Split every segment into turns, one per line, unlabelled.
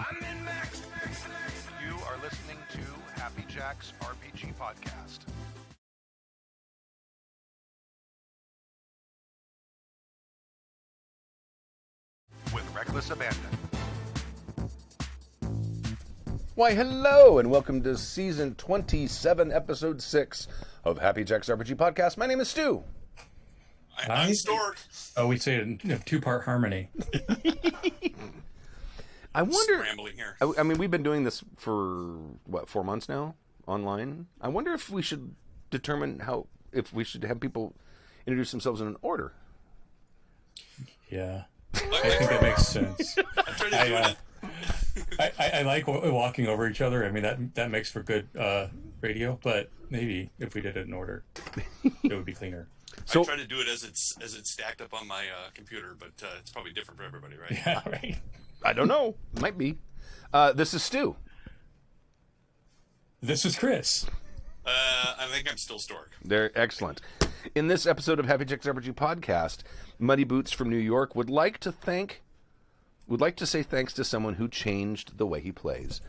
You are listening to Happy Jacks RPG Podcast. With reckless abandon.
Why, hello, and welcome to Season 27, Episode 6 of Happy Jacks RPG Podcast. My name is Stu.
I'm Stork.
Oh, we say it in two-part harmony.
I wonder...
Scrambling here.
I mean, we've been doing this for, 4 months now, online? I wonder if we should determine if we should have people introduce themselves in an order.
Yeah. I think that makes sense.
I'm trying to do it.
I like walking over each other. I mean, that makes for good radio, but maybe if we did it in order, it would be cleaner.
I try to do it as it's stacked up on my computer, but it's probably different for everybody, right?
Yeah, right.
I don't know. Might be. This is Stu.
This is Chris.
I think I'm still Stork.
They're excellent. In this episode of Happy Jacks RPG Podcast, Muddy Boots from New York would like to say thanks to someone who changed the way he plays.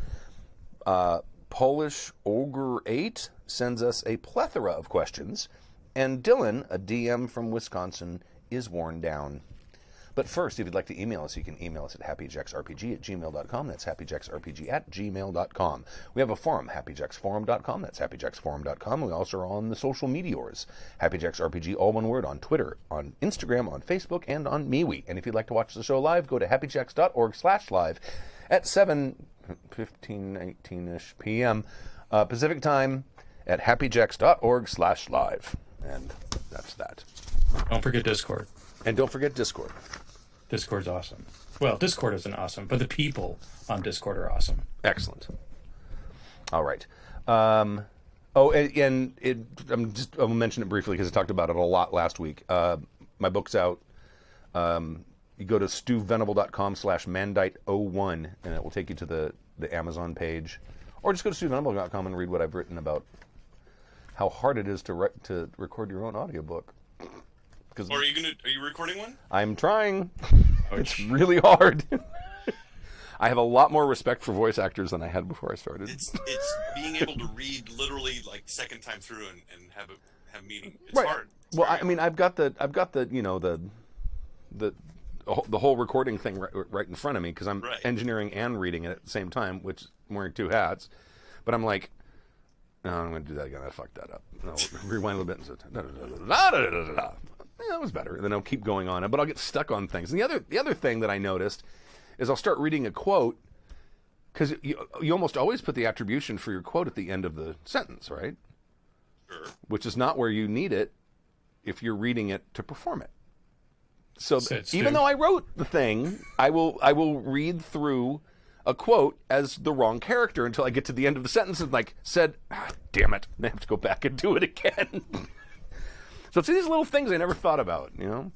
Polish Ogre 8 sends us a plethora of questions, and Dylan, a DM from Wisconsin, is worn down. But first, if you'd like to email us, you can email us at happyjacksrpg@gmail.com. That's happyjacksrpg@gmail.com. We have a forum, happyjacksforum.com. That's happyjacksforum.com. We also are on the social meteors. HappyJacksRPG, all one word, on Twitter, on Instagram, on Facebook, and on MeWe. And if you'd like to watch the show live, go to happyjacks.org/live at 7:15, 18-ish p.m. Pacific time at happyjacks.org/live. And that's that.
Don't forget Discord.
And don't forget Discord.
Discord's awesome. Well, Discord isn't awesome, but the people on Discord are awesome.
Excellent. All right. I'll mention it briefly because I talked about it a lot last week. My book's out. You go to stuvenable.com/mandite01 and it will take you to the Amazon page. Or just go to stuvenable.com and read what I've written about how hard it is to record your own audiobook.
Or are you recording one?
I'm trying. It's really hard. I have a lot more respect for voice actors than I had before I started.
It's being able to read literally like second time through and have meaning. It's
right.
hard.
Well, I mean, I've got the whole recording thing right in front of me because I'm engineering and reading it at the same time, which I'm wearing two hats. But I'm like, no, I'm going to do that again. I fucked that up. I'll rewind a little bit and say, that was better. And then I'll keep going on it, but I'll get stuck on things. And the other thing that I noticed is I'll start reading a quote because you almost always put the attribution for your quote at the end of the sentence, right?
Sure.
Which is not where you need it if you're reading it to perform it. So even though I wrote the thing, I will read through a quote as the wrong character until I get to the end of the sentence and said, damn it, and I have to go back and do it again. So it's these little things I never thought about, Anyway.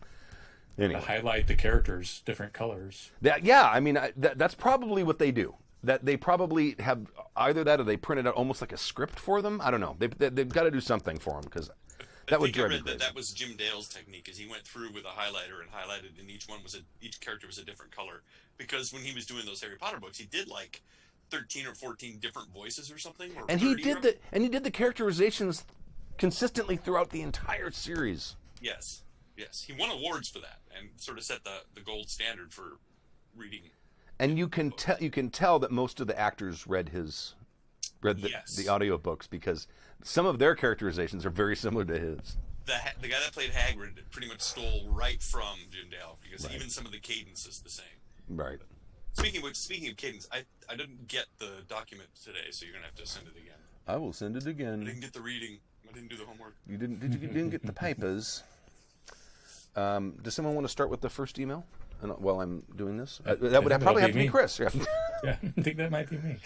To highlight the characters, different colors.
That's probably what they do. That they probably have either that or they print it out almost like a script for them. I don't know. They've got to do something for them because that would drive me crazy.
That was Jim Dale's technique, is he went through with a highlighter and highlighted, and each character was a different color. Because when he was doing those Harry Potter books, he did 13 or 14 different voices or something.
And he did the characterizations consistently throughout the entire series.
Yes. He won awards for that and sort of set the gold standard for reading. And
you can tell that most of the actors read the audiobooks because some of their characterizations are very similar to his.
The guy that played Hagrid pretty much stole right from Jim Dale because even some of the cadence is the same.
Right.
Speaking of cadence, I didn't get the document today, so you're gonna have to send it again.
I will send it again.
I didn't get the reading. I didn't do the homework.
You didn't? You didn't get the papers? Does someone want to start with the first email while I'm doing this? That would probably have to be Chris. Yeah.
Yeah, I think that might be me.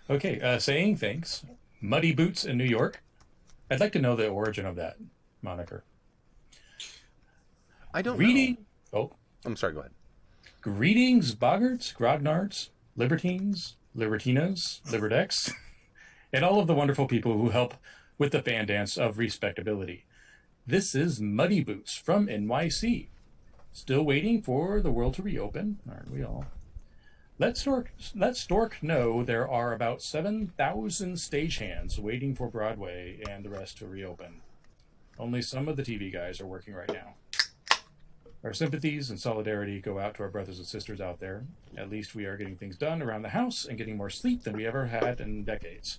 Okay, saying thanks. Muddy Boots in New York. I'd like to know the origin of that moniker.
I don't know.
Oh,
I'm sorry. Go ahead.
Greetings, boggarts, grognards, libertines, libertinas, liberdex, and all of the wonderful people who help with the fan dance of respectability. This is Muddy Boots from NYC. Still waiting for the world to reopen, aren't we all? Let Stork know there are about 7,000 stagehands waiting for Broadway and the rest to reopen. Only some of the TV guys are working right now. Our sympathies and solidarity go out to our brothers and sisters out there. At least we are getting things done around the house and getting more sleep than we ever had in decades.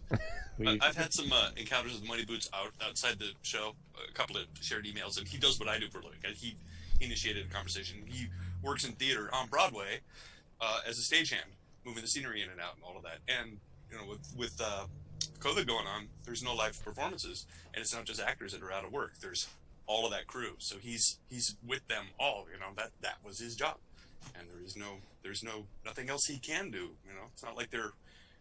I've had some encounters with Money Boots outside the show, a couple of shared emails, and he does what I do for a living. He initiated a conversation. He works in theater on Broadway as a stagehand, moving the scenery in and out and all of that. And with COVID going on, there's no live performances, and it's not just actors that are out of work. There's all of that crew. So he's with them all. That was his job, and there's nothing else he can do. It's not like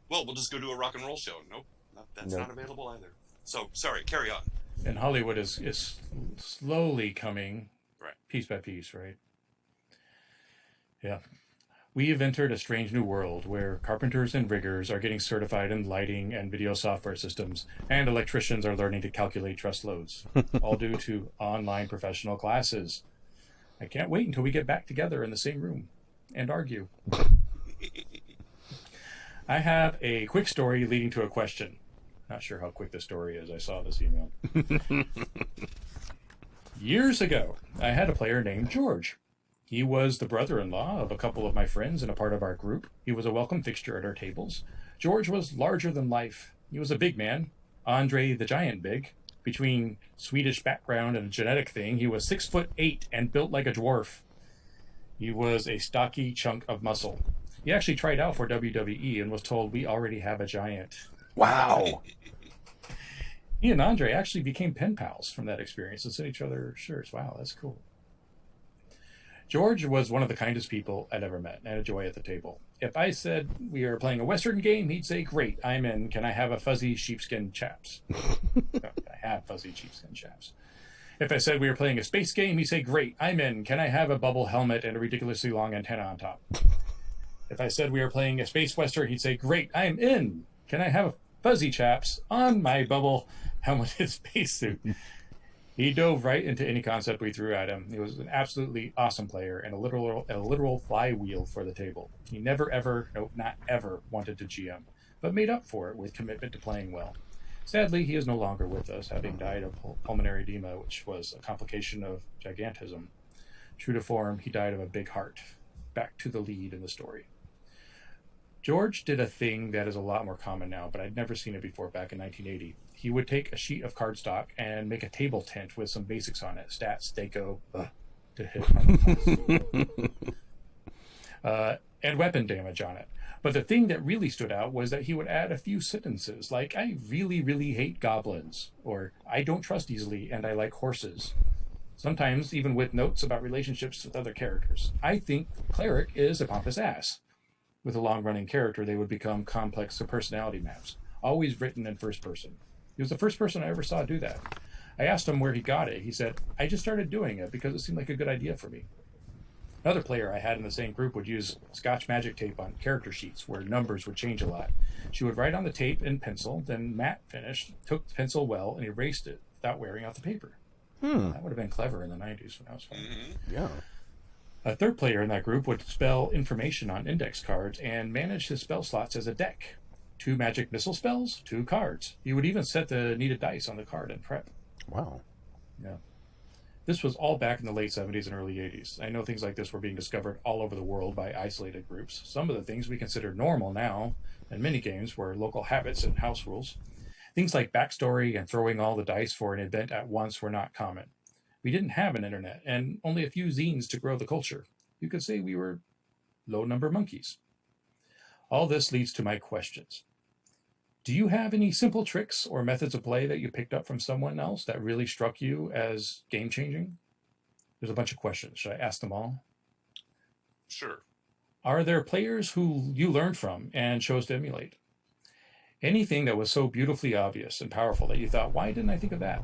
we'll just go do a rock and roll show. Nope, that's not available either. So sorry, carry on.
And Hollywood is slowly coming,
right,
piece by piece, right? Yeah. We have entered a strange new world where carpenters and riggers are getting certified in lighting and video software systems, and electricians are learning to calculate truss loads, all due to online professional classes. I can't wait until we get back together in the same room and argue. I have a quick story leading to a question. Not sure how quick the story is. I saw this email. Years ago, I had a player named George. He was the brother-in-law of a couple of my friends and a part of our group. He was a welcome fixture at our tables. George was larger than life. He was a big man, Andre the Giant big. Between Swedish background and a genetic thing, he was 6'8" and built like a dwarf. He was a stocky chunk of muscle. He actually tried out for WWE and was told, "We already have a giant."
Wow.
He and Andre actually became pen pals from that experience and sent each other shirts. Wow, that's cool. George was one of the kindest people I'd ever met, and a joy at the table. If I said we are playing a Western game, he'd say, "Great, I'm in. Can I have a fuzzy sheepskin chaps?" I have fuzzy sheepskin chaps. If I said we were playing a space game, he'd say, "Great, I'm in. Can I have a bubble helmet and a ridiculously long antenna on top?" If I said we were playing a space Western, he'd say, "Great, I'm in. Can I have a fuzzy chaps on my bubble helmeted spacesuit?" He dove right into any concept we threw at him. He was an absolutely awesome player and a literal flywheel for the table. He never ever, not ever, wanted to GM, but made up for it with commitment to playing well. Sadly, he is no longer with us, having died of pulmonary edema, which was a complication of gigantism. True to form, he died of a big heart. Back to the lead in the story. George did a thing that is a lot more common now, but I'd never seen it before back in 1980. He would take a sheet of cardstock and make a table tent with some basics on it. Stats, Daco, to hit and weapon damage on it. But the thing that really stood out was that he would add a few sentences like, "I really, really hate goblins," or "I don't trust easily and I like horses." Sometimes even with notes about relationships with other characters. I think Cleric is a pompous ass. With a long-running character, they would become complex personality maps, always written in first person. He was the first person I ever saw do that. I asked him where he got it. He said, "I just started doing it because it seemed like a good idea for me." Another player I had in the same group would use Scotch magic tape on character sheets where numbers would change a lot. She would write on the tape in pencil, then Matt finished, took the pencil well, and erased it without wearing out the paper. That would have been clever in the 90s when I was playing.
Mm-hmm.
Yeah.
A third player in that group would spell information on index cards and manage his spell slots as a deck. 2 magic missile spells, 2 cards. He would even set the needed dice on the card and prep.
Wow.
Yeah. This was all back in the late 70s and early 80s. I know things like this were being discovered all over the world by isolated groups. Some of the things we consider normal now in minigames were local habits and house rules. Things like backstory and throwing all the dice for an event at once were not common. We didn't have an internet and only a few zines to grow the culture. You could say we were low-number monkeys. All this leads to my questions. Do you have any simple tricks or methods of play that you picked up from someone else that really struck you as game-changing? There's a bunch of questions. Should I ask them all?
Sure.
Are there players who you learned from and chose to emulate? Anything that was so beautifully obvious and powerful that you thought, "Why didn't I think of that?"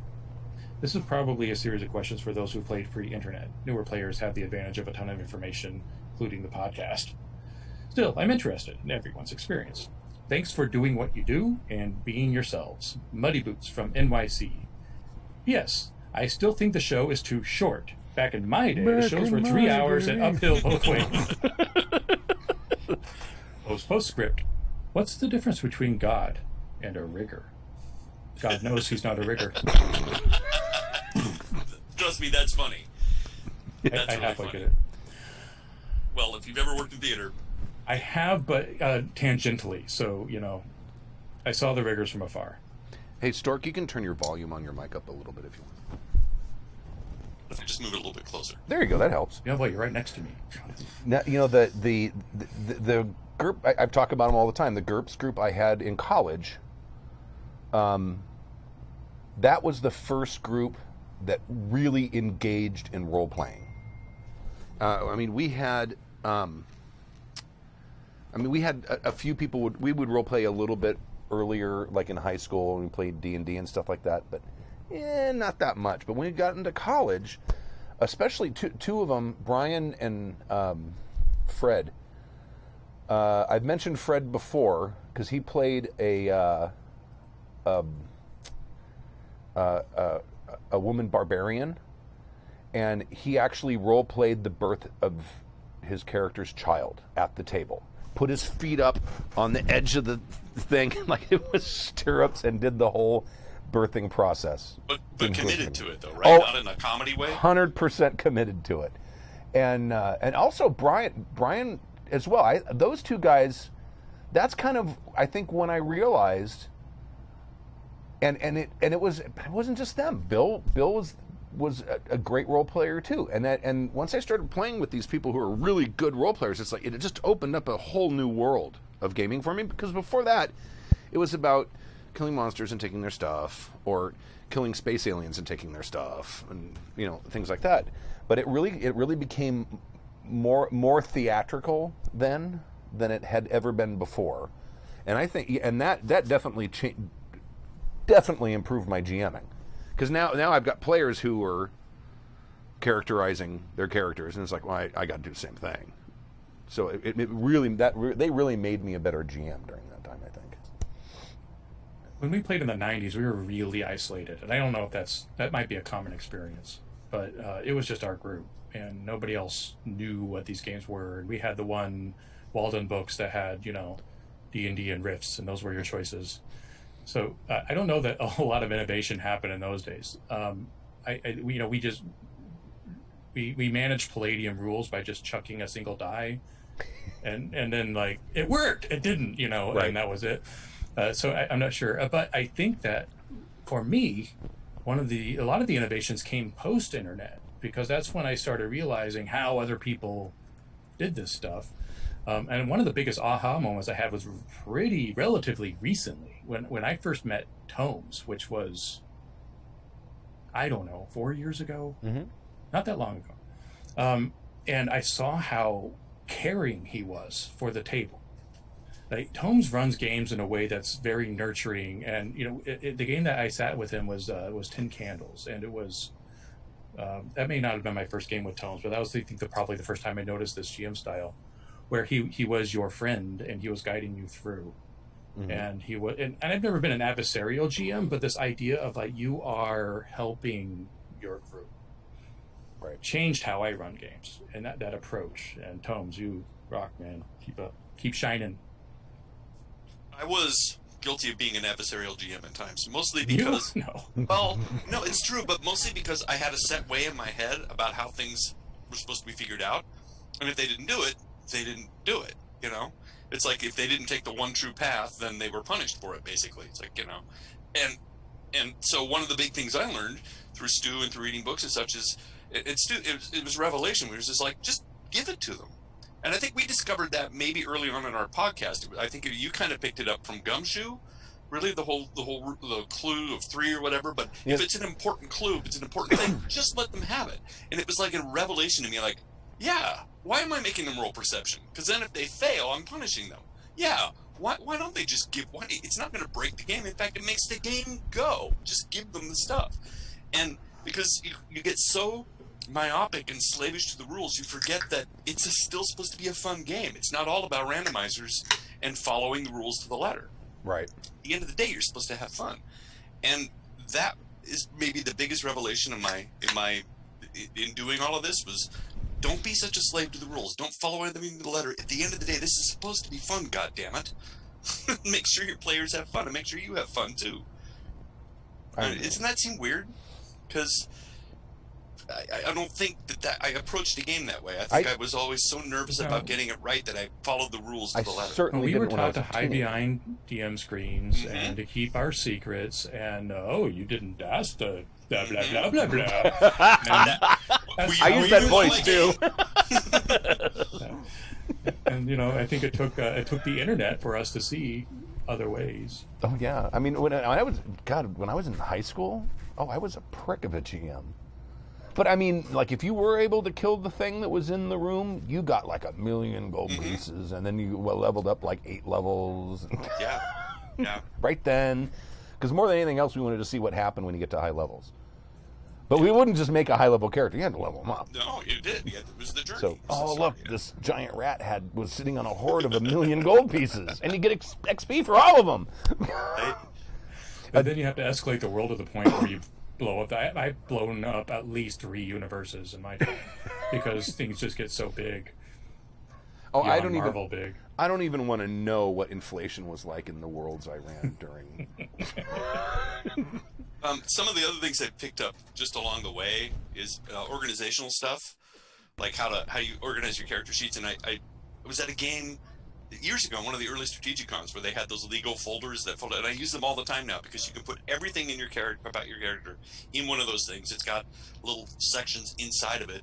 This is probably a series of questions for those who played pre-internet. Newer players have the advantage of a ton of information, including the podcast. Still, I'm interested in everyone's experience. Thanks for doing what you do and being yourselves. Muddy Boots from NYC. Yes, I still think the show is too short. Back in my day, the shows were 3 hours and uphill both ways. Postscript. What's the difference between God and a rigger? God knows he's not a rigger.
Trust me, that's funny. That's
I
really
halfway
funny.
get it.
Well, if you've ever worked in theater,
I have, but tangentially. So, I saw the riggers from afar.
Hey, Stork, you can turn your volume on your mic up a little bit if you want.
if I just move it a little bit closer.
There you go. That helps.
Yeah, well, you're right next to me.
Now, the Gerp, I've talked about them all the time. The Gerps group I had in college, that was the first group that really engaged in role playing. We had a few people we would role play a little bit earlier, like in high school, when we played D&D and stuff like that, but not that much. But when we got into college, especially two of them, Brian and Fred. I've mentioned Fred before because he played a woman barbarian, and he actually role played the birth of his character's child at the table. Put his feet up on the edge of the thing like it was stirrups, and did the whole birthing process.
But committed to it though, right?
Oh,
not in a comedy way.
100% committed to it, and also Brian as well. Those two guys. That's kind of, I think, when I realized, and it wasn't just them. Bill was a great role player too, and once I started playing with these people who are really good role players, it's like it just opened up a whole new world of gaming for me. Because before that, it was about killing monsters and taking their stuff, or killing space aliens and taking their stuff, and things like that. But it really became more theatrical then than it had ever been before, and I think that definitely definitely improved my GMing. Because now I've got players who are characterizing their characters, and it's like, well, I got to do the same thing. So they really made me a better GM during that time, I think.
When we played in the 90s, we were really isolated, and I don't know if that might be a common experience, but it was just our group, and nobody else knew what these games were. And we had the one Walden books that had D&D and Rifts, and those were your choices. So I don't know that a whole lot of innovation happened in those days. We managed Palladium rules by just chucking a single die, and then like it worked, it didn't,
right.
And that was it. So I'm not sure, but I think that for me, a lot of the innovations came post-internet, because that's when I started realizing how other people did this stuff. And one of the biggest aha moments I had was relatively recently, when I first met Tomes, which was, I don't know, 4 years ago, not that long ago. And I saw how caring he was for the table. Like, Tomes runs games in a way that's very nurturing, and the game that I sat with him was Tin Candles, and it was that may not have been my first game with Tomes, but that was probably the first time I noticed this GM style, where he was your friend and he was guiding you through. And he would, and I've never been an adversarial GM, but this idea of like you are helping your group,
right,
changed how I run games, and that approach. And Tomes, you rock, man. Keep shining.
I was guilty of being an adversarial GM at times, mostly because well, no, it's true, but mostly because I had a set way in my head about how things were supposed to be figured out, and if they didn't do it, they didn't do it. It's like if they didn't take the one true path, then they were punished for it, basically. It's like, and so one of the big things I learned through Stu and through reading books and such is it was revelation. We were just like, just give it to them. And I think we discovered that maybe early on in our podcast. I think you kind of picked it up from Gumshoe, really, the clue of 3 or whatever. But if it's an important clue, if it's an important thing, just let them have it. And it was like a revelation to me, like, yeah, why am I making them roll perception? Because then if they fail, I'm punishing them. Yeah, why don't they just give? It's not going to break the game. In fact, it makes the game go. Just give them the stuff. And because you get so myopic and slavish to the rules, you forget that it's still supposed to be a fun game. It's not all about randomizers and following the rules to the letter.
Right.
At the end of the day, you're supposed to have fun. And that is maybe the biggest revelation in doing all of this was don't be such a slave to the rules. Don't follow everything to the letter. At the end of the day, this is supposed to be fun, goddammit. Make sure your players have fun, and make sure you have fun, too. Doesn't that seem weird? Because I don't think that I approached the game that way. I think I was always so nervous about getting it right that I followed the rules to the letter.
Certainly
we were taught to hide behind DM screens
Mm-hmm.
and to keep our secrets, and you didn't ask the blah blah blah blah blah.
I use that voice too.
And I think it took the internet for us to see other ways.
Oh yeah, I mean when I was in high school, I was a prick of a GM. But I mean, like if you were able to kill the thing that was in the room, you got like 1 million gold pieces, and then you leveled up like 8 levels.
Yeah.
Right then, because more than anything else, we wanted to see what happened when you get to high levels. But we wouldn't just make a high level character; you had to level them up.
No, you did. It was the journey.
So, look, this giant rat was sitting on a hoard of 1 million gold pieces, and you get XP for all of them.
And then you have to escalate the world to the point where you blow up. I've blown up at least 3 universes in my time because things just get so big.
I don't even want to know what inflation was like in the worlds I ran during.
Some of the other things I picked up just along the way is organizational stuff, like how you organize your character sheets. And I was at a game years ago, one of the early Strategicons, where they had those Lego folders that folded, and I use them all the time now because you can put everything in your character about your character in one of those things. It's got little sections inside of it,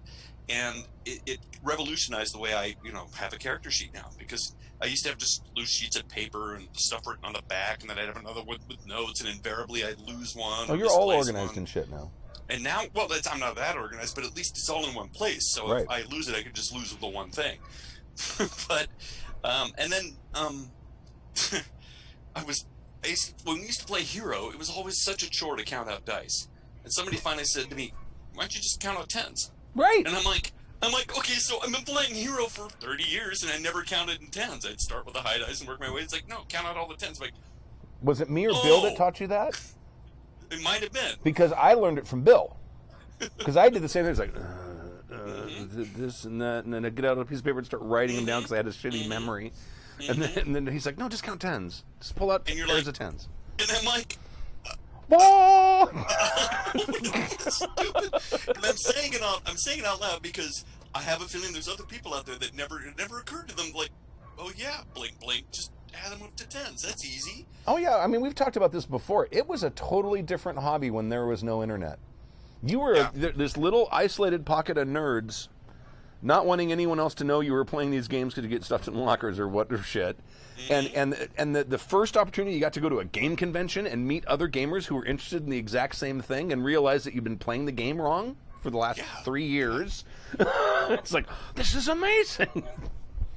and it revolutionized the way I have a character sheet now, because I used to have just loose sheets of paper and stuff written on the back, and then I'd have another one with notes, and invariably I'd lose one.
Oh, you're all organized and shit now.
And now, I'm not that organized, but at least it's all in one place. So
right.
If I lose it, I could just lose the one thing. But and then I was when we used to play Hero, it was always such a chore to count out dice. And somebody finally said to me, "Why don't you just count out tens?"
Right.
And I'm like, okay, so I've been playing Hero for 30 years, and I never counted in tens. I'd start with the high dice and work my way. It's like, no, count out all the tens. I'm like,
was it me or Bill that taught you that?
It might have been.
Because I learned it from Bill. Because I did the same thing. It's like, this and that, and then I'd get out a piece of paper and start writing them down because I had a shitty memory. And then he's like, no, just count tens. Just pull out pairs of tens.
And I'm like,
whoa!
Stupid. And I'm saying it out loud because I have a feeling there's other people out there that it never occurred to them, like, oh yeah, blink, just add them up to tens. That's easy.
Oh yeah, I mean, we've talked about this before. It was a totally different hobby when there was no internet. You were this little isolated pocket of nerds, not wanting anyone else to know you were playing these games because you get stuffed in lockers or what or shit. And the first opportunity you got to go to a game convention and meet other gamers who were interested in the exact same thing and realize that you've been playing the game wrong for the last 3 years. It's like, this is amazing.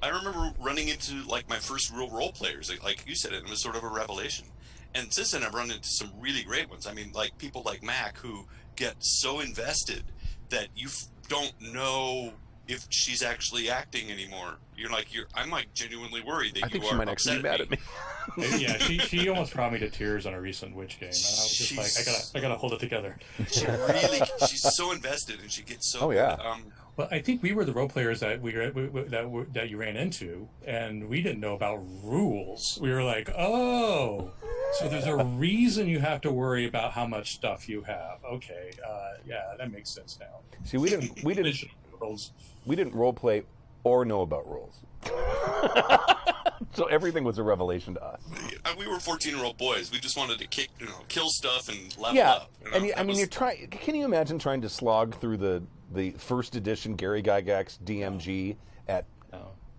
I remember running into like my first real role players, like you said, it was sort of a revelation. And since then, I've run into some really great ones. I mean, like people like Mac who get so invested that you don't know if she's actually acting anymore. I'm like genuinely worried that
I think
you
she
are
might actually be mad at me.
Yeah, she almost brought me to tears on a recent witch game, and I was just like, I gotta hold it together.
She's so invested, and she gets so.
Oh yeah.
Well, I think we were the role players that that you ran into, and we didn't know about rules. We were like, oh, so there's a reason you have to worry about how much stuff you have. Okay, yeah, that makes sense now.
See, we didn't role play or know about rules. So everything was a revelation to us.
We were 14-year-old boys. We just wanted to kill stuff and level up.
Can you imagine trying to slog through the first edition Gary Gygax DMG at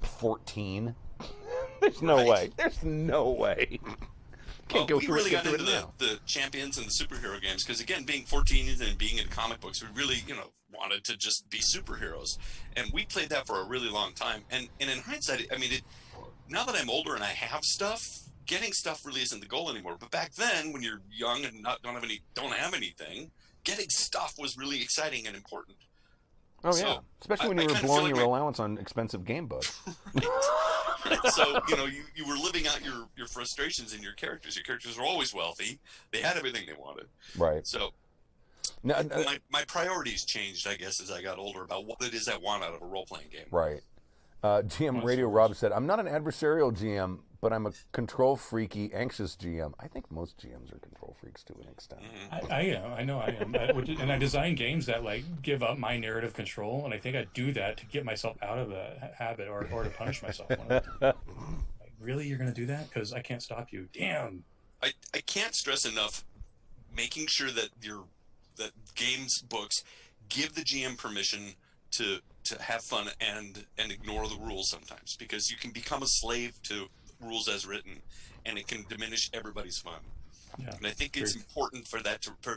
14? There's no way. There's no way.
We really got into the champions and the superhero games because, again, being 14 and being in comic books, we really, wanted to just be superheroes. And we played that for a really long time. And in hindsight, I mean, now that I'm older and I have stuff, getting stuff really isn't the goal anymore. But back then, when you're young and don't have anything, getting stuff was really exciting and important.
Oh, yeah. Especially when you were blowing your allowance on expensive game books.
Right. So, you were living out your frustrations in your characters. Your characters were always wealthy. They had everything they wanted.
Right.
So, My priorities changed, I guess, as I got older about what it is I want out of a role-playing game.
Right. GM Radio Rob said, I'm not an adversarial GM, but I'm a control freaky, anxious GM. I think most GMs are control freaks to an extent.
I am. I know I am. And I design games that give up my narrative control, and I think I do that to get myself out of the habit or to punish myself. Really, you're going to do that? Because I can't stop you. Damn.
I can't stress enough making sure that that games books give the GM permission to have fun and ignore the rules sometimes, because you can become a slave to rules as written, and it can diminish everybody's fun.
Yeah.
And I think it's important for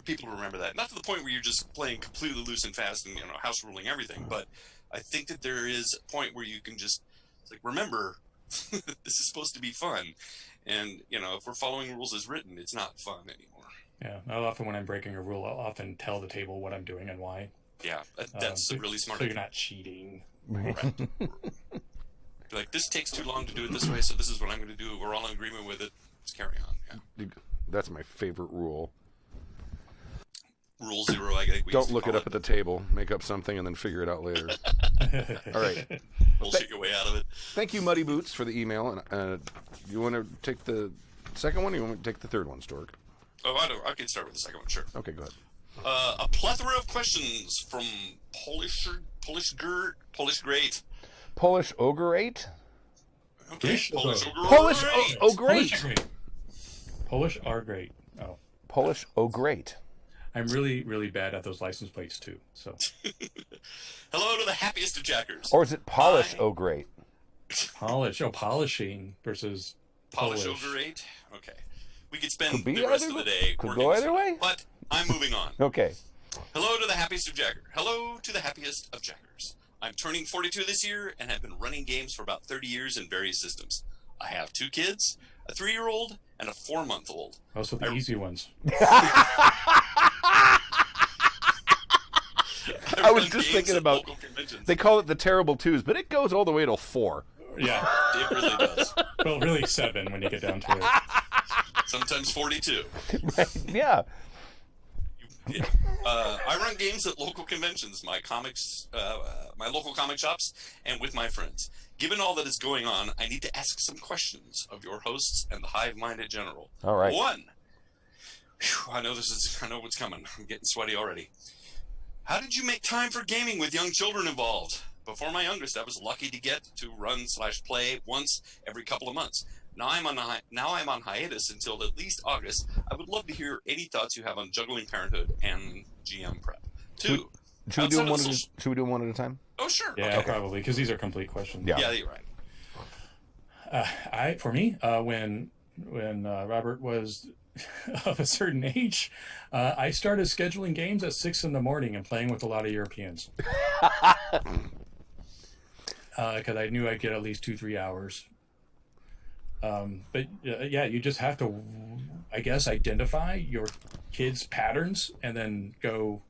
people to remember that. Not to the point where you're just playing completely loose and fast and house ruling everything, but I think that there is a point where you can just remember this is supposed to be fun, and if we're following rules as written, it's not fun anymore.
Yeah, often when I'm breaking a rule, I'll often tell the table what I'm doing and why.
Yeah, that's really smart.
So you're not cheating.
Right. Like, this takes too long to do it this way, so this is what I'm going to do. We're all in agreement with it. Let's carry on. Yeah.
That's my favorite rule.
Rule 0, I think we
don't look it up at the table. Make up something and then figure it out later. All right.
Bullshit your way out of it.
Thank you, Muddy Boots, for the email. And you want to take the second one, or you want me to take the third one, Stork?
Oh, I can start with the second one, sure.
Okay, go ahead.
A plethora of questions from Polish Great.
Polish Ograte?
Okay, Polish Ograte.
Polish Ograte.
Polish are great. Oh.
Polish Ograte.
I'm really, really bad at those license plates, too. So.
Hello to the happiest of jackers.
Or is it Polish Ograte?
Polish. Oh, polishing versus
Polish Ograte. Okay. We could spend the rest of the day
could go either way,
but I'm moving on.
Okay.
Hello to the happiest of jackers. Hello to the happiest of jackers. I'm turning 42 this year and have been running games for about 30 years in various systems. I have 2 kids, a 3-year-old, and a 4-month-old.
Also the easy ones.
I was just thinking about, they call it the terrible 2s, but it goes all the way till 4.
Yeah.
It really does.
Well, really 7 when you get down to it.
Sometimes 42.
Right, yeah.
I run games at local conventions, my local comic shops, and with my friends. Given all that is going on, I need to ask some questions of your hosts and the hive-minded general.
All right.
1. Whew, I know what's coming. I'm getting sweaty already. How did you make time for gaming with young children involved? Before my youngest, I was lucky to get to run/play once every couple of months. Now I'm on hiatus until at least August. I would love to hear any thoughts you have on juggling parenthood and GM prep. 2.
Should we do them one at a time?
Oh, sure.
Yeah,
okay.
probably, because these are complete questions.
Yeah,
you're right.
When Robert was of a certain age, I started scheduling games at 6 in the morning and playing with a lot of Europeans. Because I knew I'd get at least 2-3 hours. But you just have to, I guess, identify your kids' patterns and then go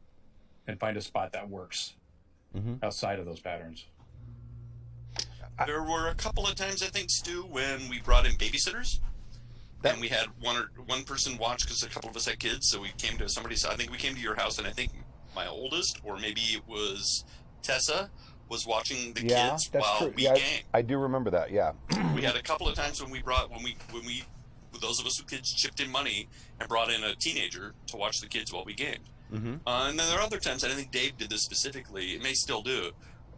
and find a spot that works outside of those patterns.
There were a couple of times, I think, Stu, when we brought in babysitters. And we had one person watch because a couple of us had kids. So we came to somebody's. I think we came to your house, and I think my oldest, or maybe it was Tessa, was watching the kids while we game.
I do remember that. Yeah.
We had a couple of times when we those of us with kids chipped in money and brought in a teenager to watch the kids while we gamed.
Mm-hmm.
And then there are other times, and I think Dave did this specifically. It may still do.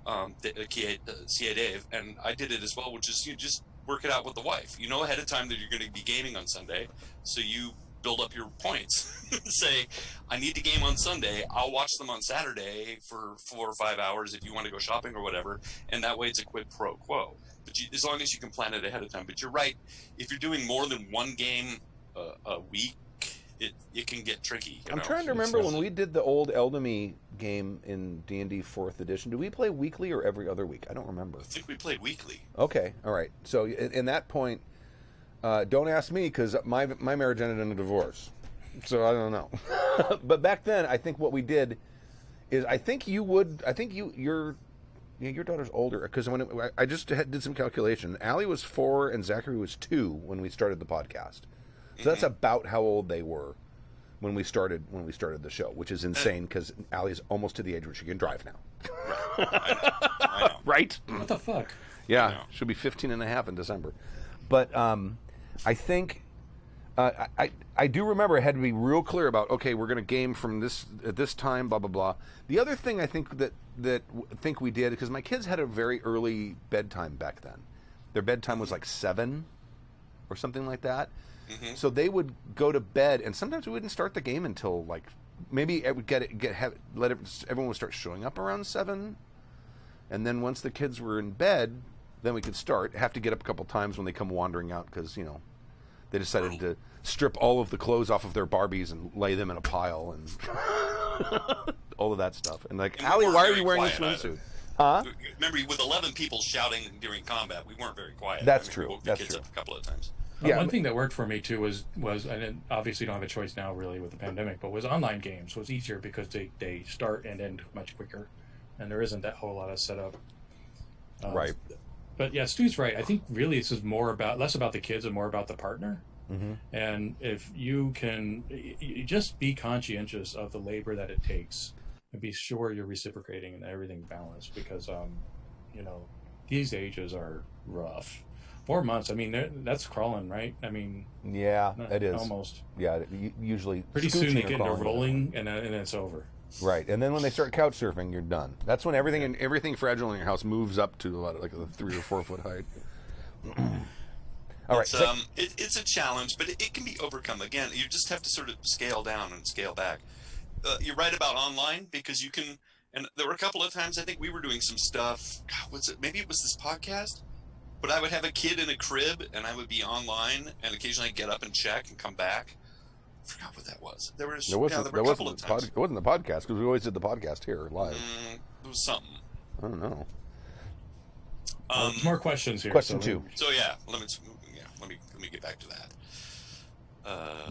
CA Dave, and I did it as well, which is you just work it out with the wife. You know ahead of time that you're going to be gaming on Sunday, so you build up your points. Say, I need to game on Sunday. I'll watch them on Saturday for 4 or 5 hours if you want to go shopping or whatever, and that way it's a quid pro quo. But as long as you can plan it ahead of time. But you're right. If you're doing more than one game a week, it can get tricky.
I'm trying to remember when we did the old Eldamy game in D&D 4th edition. Do we play weekly or every other week? I don't remember.
I think we played weekly.
Okay, all right. So in that point, don't ask me because my marriage ended in a divorce. So I don't know. But back then, I think what we did is your daughter's older because when I just did some calculation. Allie was 4 and Zachary was 2 when we started the podcast. So that's about how old they were when we started the show, which is insane because Allie's almost to the age where she can drive now.
I know.
Right?
What the fuck?
Yeah, she'll be 15 and a half in December. But I think I do remember it had to be real clear about, okay, we're going to game from this at this time, blah blah blah. The other thing I think that we did, because my kids had a very early bedtime back then. Their bedtime was like 7 or something like that. Mm-hmm. So they would go to bed, and sometimes we wouldn't start the game until like maybe it would everyone would start showing up around 7, and then once the kids were in bed, then we could start. Have to get up a couple times when they come wandering out because they decided to strip all of the clothes off of their Barbies and lay them in a pile and all of that stuff. And like, Allie, why are you wearing a swimsuit? Huh?
Remember, with 11 people shouting during combat, we weren't very quiet.
That's true.
We woke
That's
the kids
true.
up a couple of times.
Yeah, one thing that worked for me too was and obviously don't have a choice now really with the pandemic, but was online games was easier because they start and end much quicker, and there isn't that whole lot of setup.
Right.
But yeah, Stu's right. I think really this is less about the kids and more about the partner.
Mm-hmm.
And if you can, you just be conscientious of the labor that it takes, and be sure you're reciprocating and everything balanced, because these ages are rough. 4 months, I mean, that's crawling, right? I mean,
yeah, it is
almost.
Yeah, usually
pretty soon they get into rolling, and it's over.
Right, and then when they start couch surfing, you're done. That's when everything fragile in your house moves up to about like a 3 or 4 foot height. All right,
it's a challenge, but it can be overcome. Again, you just have to sort of scale down and scale back. You're right about online, because you can. And there were a couple of times I think we were doing some stuff. God, maybe it was this podcast. But I would have a kid in a crib, and I would be online, and occasionally I'd get up and check and come back. I forgot what that was. There were a couple of times.
It wasn't the podcast, because we always did the podcast here live.
It was something.
I don't know.
More questions here.
Question 2.
So yeah, let me get back to that.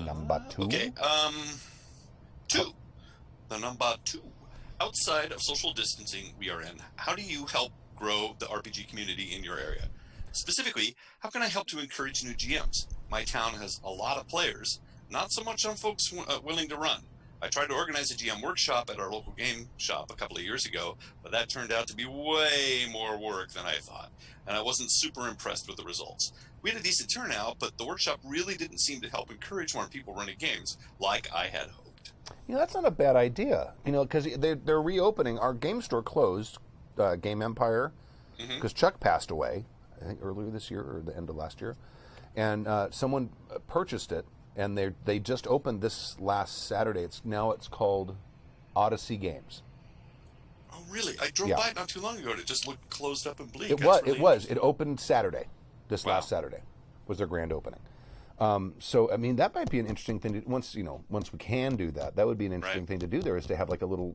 Number 2.
Okay. 2. The number 2. Outside of social distancing we are in, how do you help grow the RPG community in your area? Specifically, how can I help to encourage new GMs? My town has a lot of players, not so much on folks willing to run. I tried to organize a GM workshop at our local game shop a couple of years ago, but that turned out to be way more work than I thought, and I wasn't super impressed with the results. We had a decent turnout, but the workshop really didn't seem to help encourage more people running games like I had hoped.
That's not a bad idea, because they're reopening. Our game store closed, Game Empire, because Chuck passed away, I think earlier this year or the end of last year, and someone purchased it, and they just opened this last Saturday. It's called Odyssey Games.
Oh, really? I drove by it not too long ago, and it just looked closed up and bleak.
It opened Saturday. Last Saturday was their grand opening. So I mean, that might be an interesting thing to once we can do that. That would be an interesting thing to do. There is to have like a little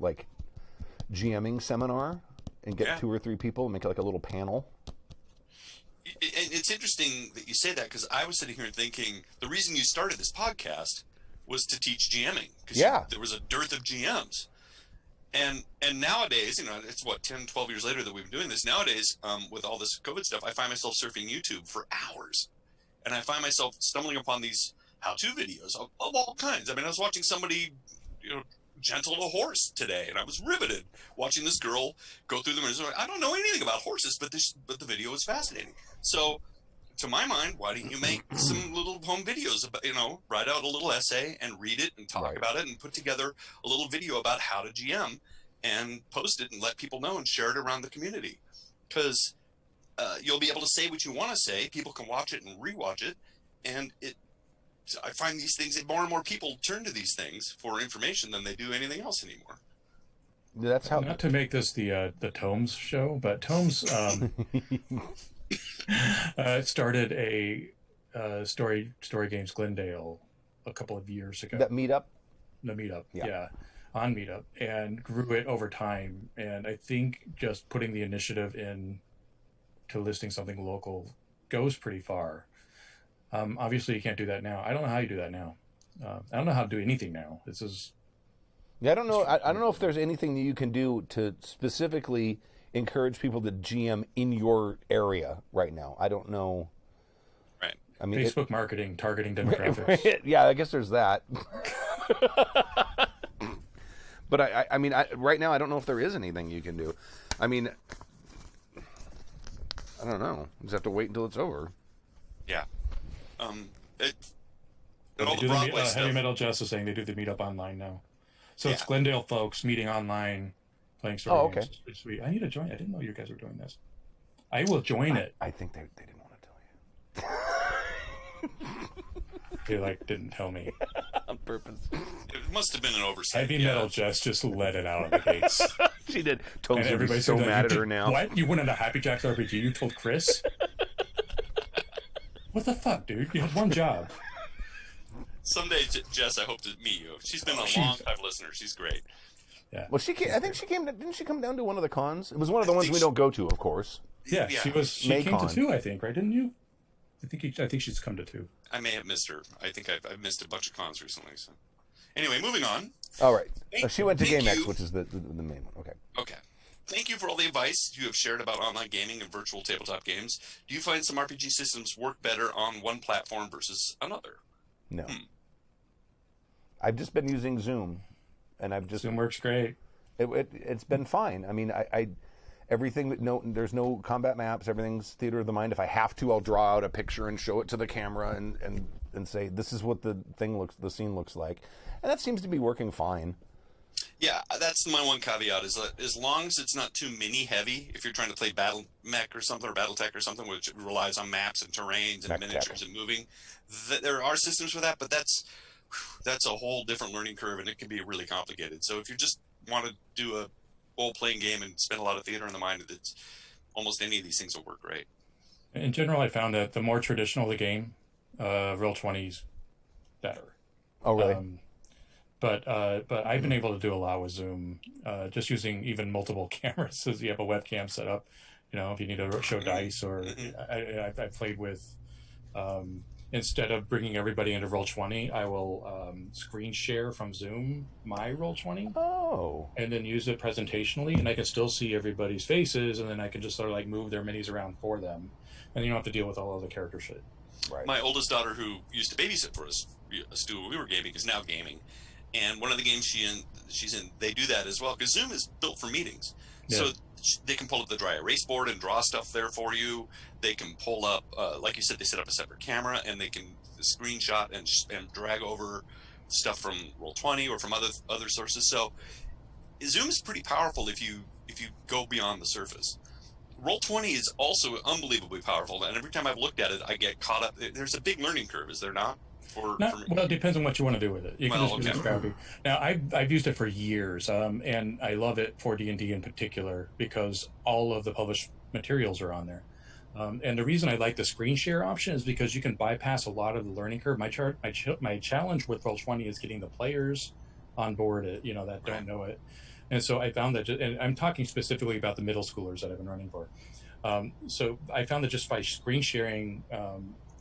GMing seminar and get 2 or 3 people and make like a little panel.
It's interesting that you say that, because I was sitting here thinking the reason you started this podcast was to teach GMing, because there was a dearth of GMs. And nowadays, it's 10, 12 years later that we've been doing this. Nowadays, with all this COVID stuff, I find myself surfing YouTube for hours. And I find myself stumbling upon these how-to videos of all kinds. I mean, I was watching somebody, gentle a horse today, and I was riveted watching this girl go through the mirrors. I don't know anything about horses, but the video was fascinating. So, to my mind, why don't you make some little home videos about, write out a little essay and read it and talk about it and put together a little video about how to GM and post it and let people know and share it around the community. Because you'll be able to say what you want to say. People can watch it and rewatch it, and I find these things, more and more people turn to these things for information than they do anything else anymore.
That's how.
Not to make this the Tomes show, but Tomes started a Story Games Glendale a couple of years ago.
That meetup?
The meetup, yeah, on Meetup, and grew it over time. And I think just putting the initiative in to listing something local goes pretty far. Obviously, you can't do that now. I don't know how you do that now. I don't know how to do anything now. This is.
Yeah, I don't know. I don't know if there's anything that you can do to specifically encourage people to GM in your area right now. I don't know.
Right.
I mean, Facebook marketing, targeting demographics.
Yeah, I guess there's that. But I mean, right now I don't know if there is anything you can do. I mean, I don't know. You just have to wait until it's over.
Yeah. All
They
the
do
Broadway
Heavy
stuff.
Metal Jess is saying they do the meetup online now. So it's
Yeah.
Glendale folks meeting online, playing story
Oh,
games.
okay.
It's pretty sweet. I need to join. I didn't know you guys were doing this. I will join it.
I think they didn't want to tell you.
They didn't tell me.
On purpose.
It must have been an oversight.
Heavy Metal Jess just let it out of the gates.
She did. Tones
And
would be
everybody's
so
like,
mad at
"You
her
did
now.
What? You went into Happy Jacks RPG? You told Chris? What the fuck, dude? You had one job.
Someday, Jess, I hope to meet you. She's been a
she's-
long-time listener. She's great.
Yeah.
Well, I think she came. Didn't she come down to one of the cons? It was one of the ones
think
we don't go to, of course.
Yeah, she was. She came to
Maycon.
2, I think, right? Didn't you? I think she's come to 2.
I may have missed her. I think I've missed a bunch of cons recently. So, anyway, moving on.
All right.
Thank-
She went to
thank
GameX,
you.
which is the main one. Okay.
Okay. Thank you for all the advice you have shared about online gaming and virtual tabletop games. Do you find some RPG systems work better on one platform versus another?
No. I've just been using Zoom, and I've just
Zoom works great.
it's been fine. I mean, I everything. There's no combat maps. Everything's theater of the mind. If I have to, I'll draw out a picture and show it to the camera and say this is what the scene looks like, and that seems to be working fine.
Yeah, that's my one caveat is that as long as it's not too mini heavy, if you're trying to play Battle Mech or something, or Battletech or something, which relies on maps and terrains and
Mech
miniatures and moving, there are systems for that, but that's a whole different learning curve and it can be really complicated. So if you just want to do a role-playing game and spend a lot of theater in the mind, it's almost any of these things will work great.
In general, I found that the more traditional the game, Roll20's better.
Oh, really?
But I've been able to do a lot with Zoom, just using even multiple cameras. As you have a webcam set up, if you need to show dice, or I played with, instead of bringing everybody into Roll20, I will screen share from Zoom my Roll20.
Oh.
And then use it presentationally, and I can still see everybody's faces, and then I can just sort of move their minis around for them, and you don't have to deal with all of the character shit.
Right.
My oldest daughter, who used to babysit for us, Stu, when we were gaming, is now gaming. And one of the games she's in, they do that as well, because Zoom is built for meetings.
Yeah.
So they can pull up the dry erase board and draw stuff there for you. They can pull up, like you said, they set up a separate camera, and they can screenshot and drag over stuff from Roll20 or from other sources. So Zoom is pretty powerful if you go beyond the surface. Roll20 is also unbelievably powerful, and every time I've looked at it, I get caught up. There's a big learning curve, is there not?
Well, it depends on what you want to do with it. You can just use it scrappy. Now, I've used it for years, and I love it for D&D in particular because all of the published materials are on there. And the reason I like the screen share option is because you can bypass a lot of the learning curve. My challenge with Roll20 is getting the players on board that don't know it. And so I found that, and I'm talking specifically about the middle schoolers that I've been running for. So I found that just by screen sharing,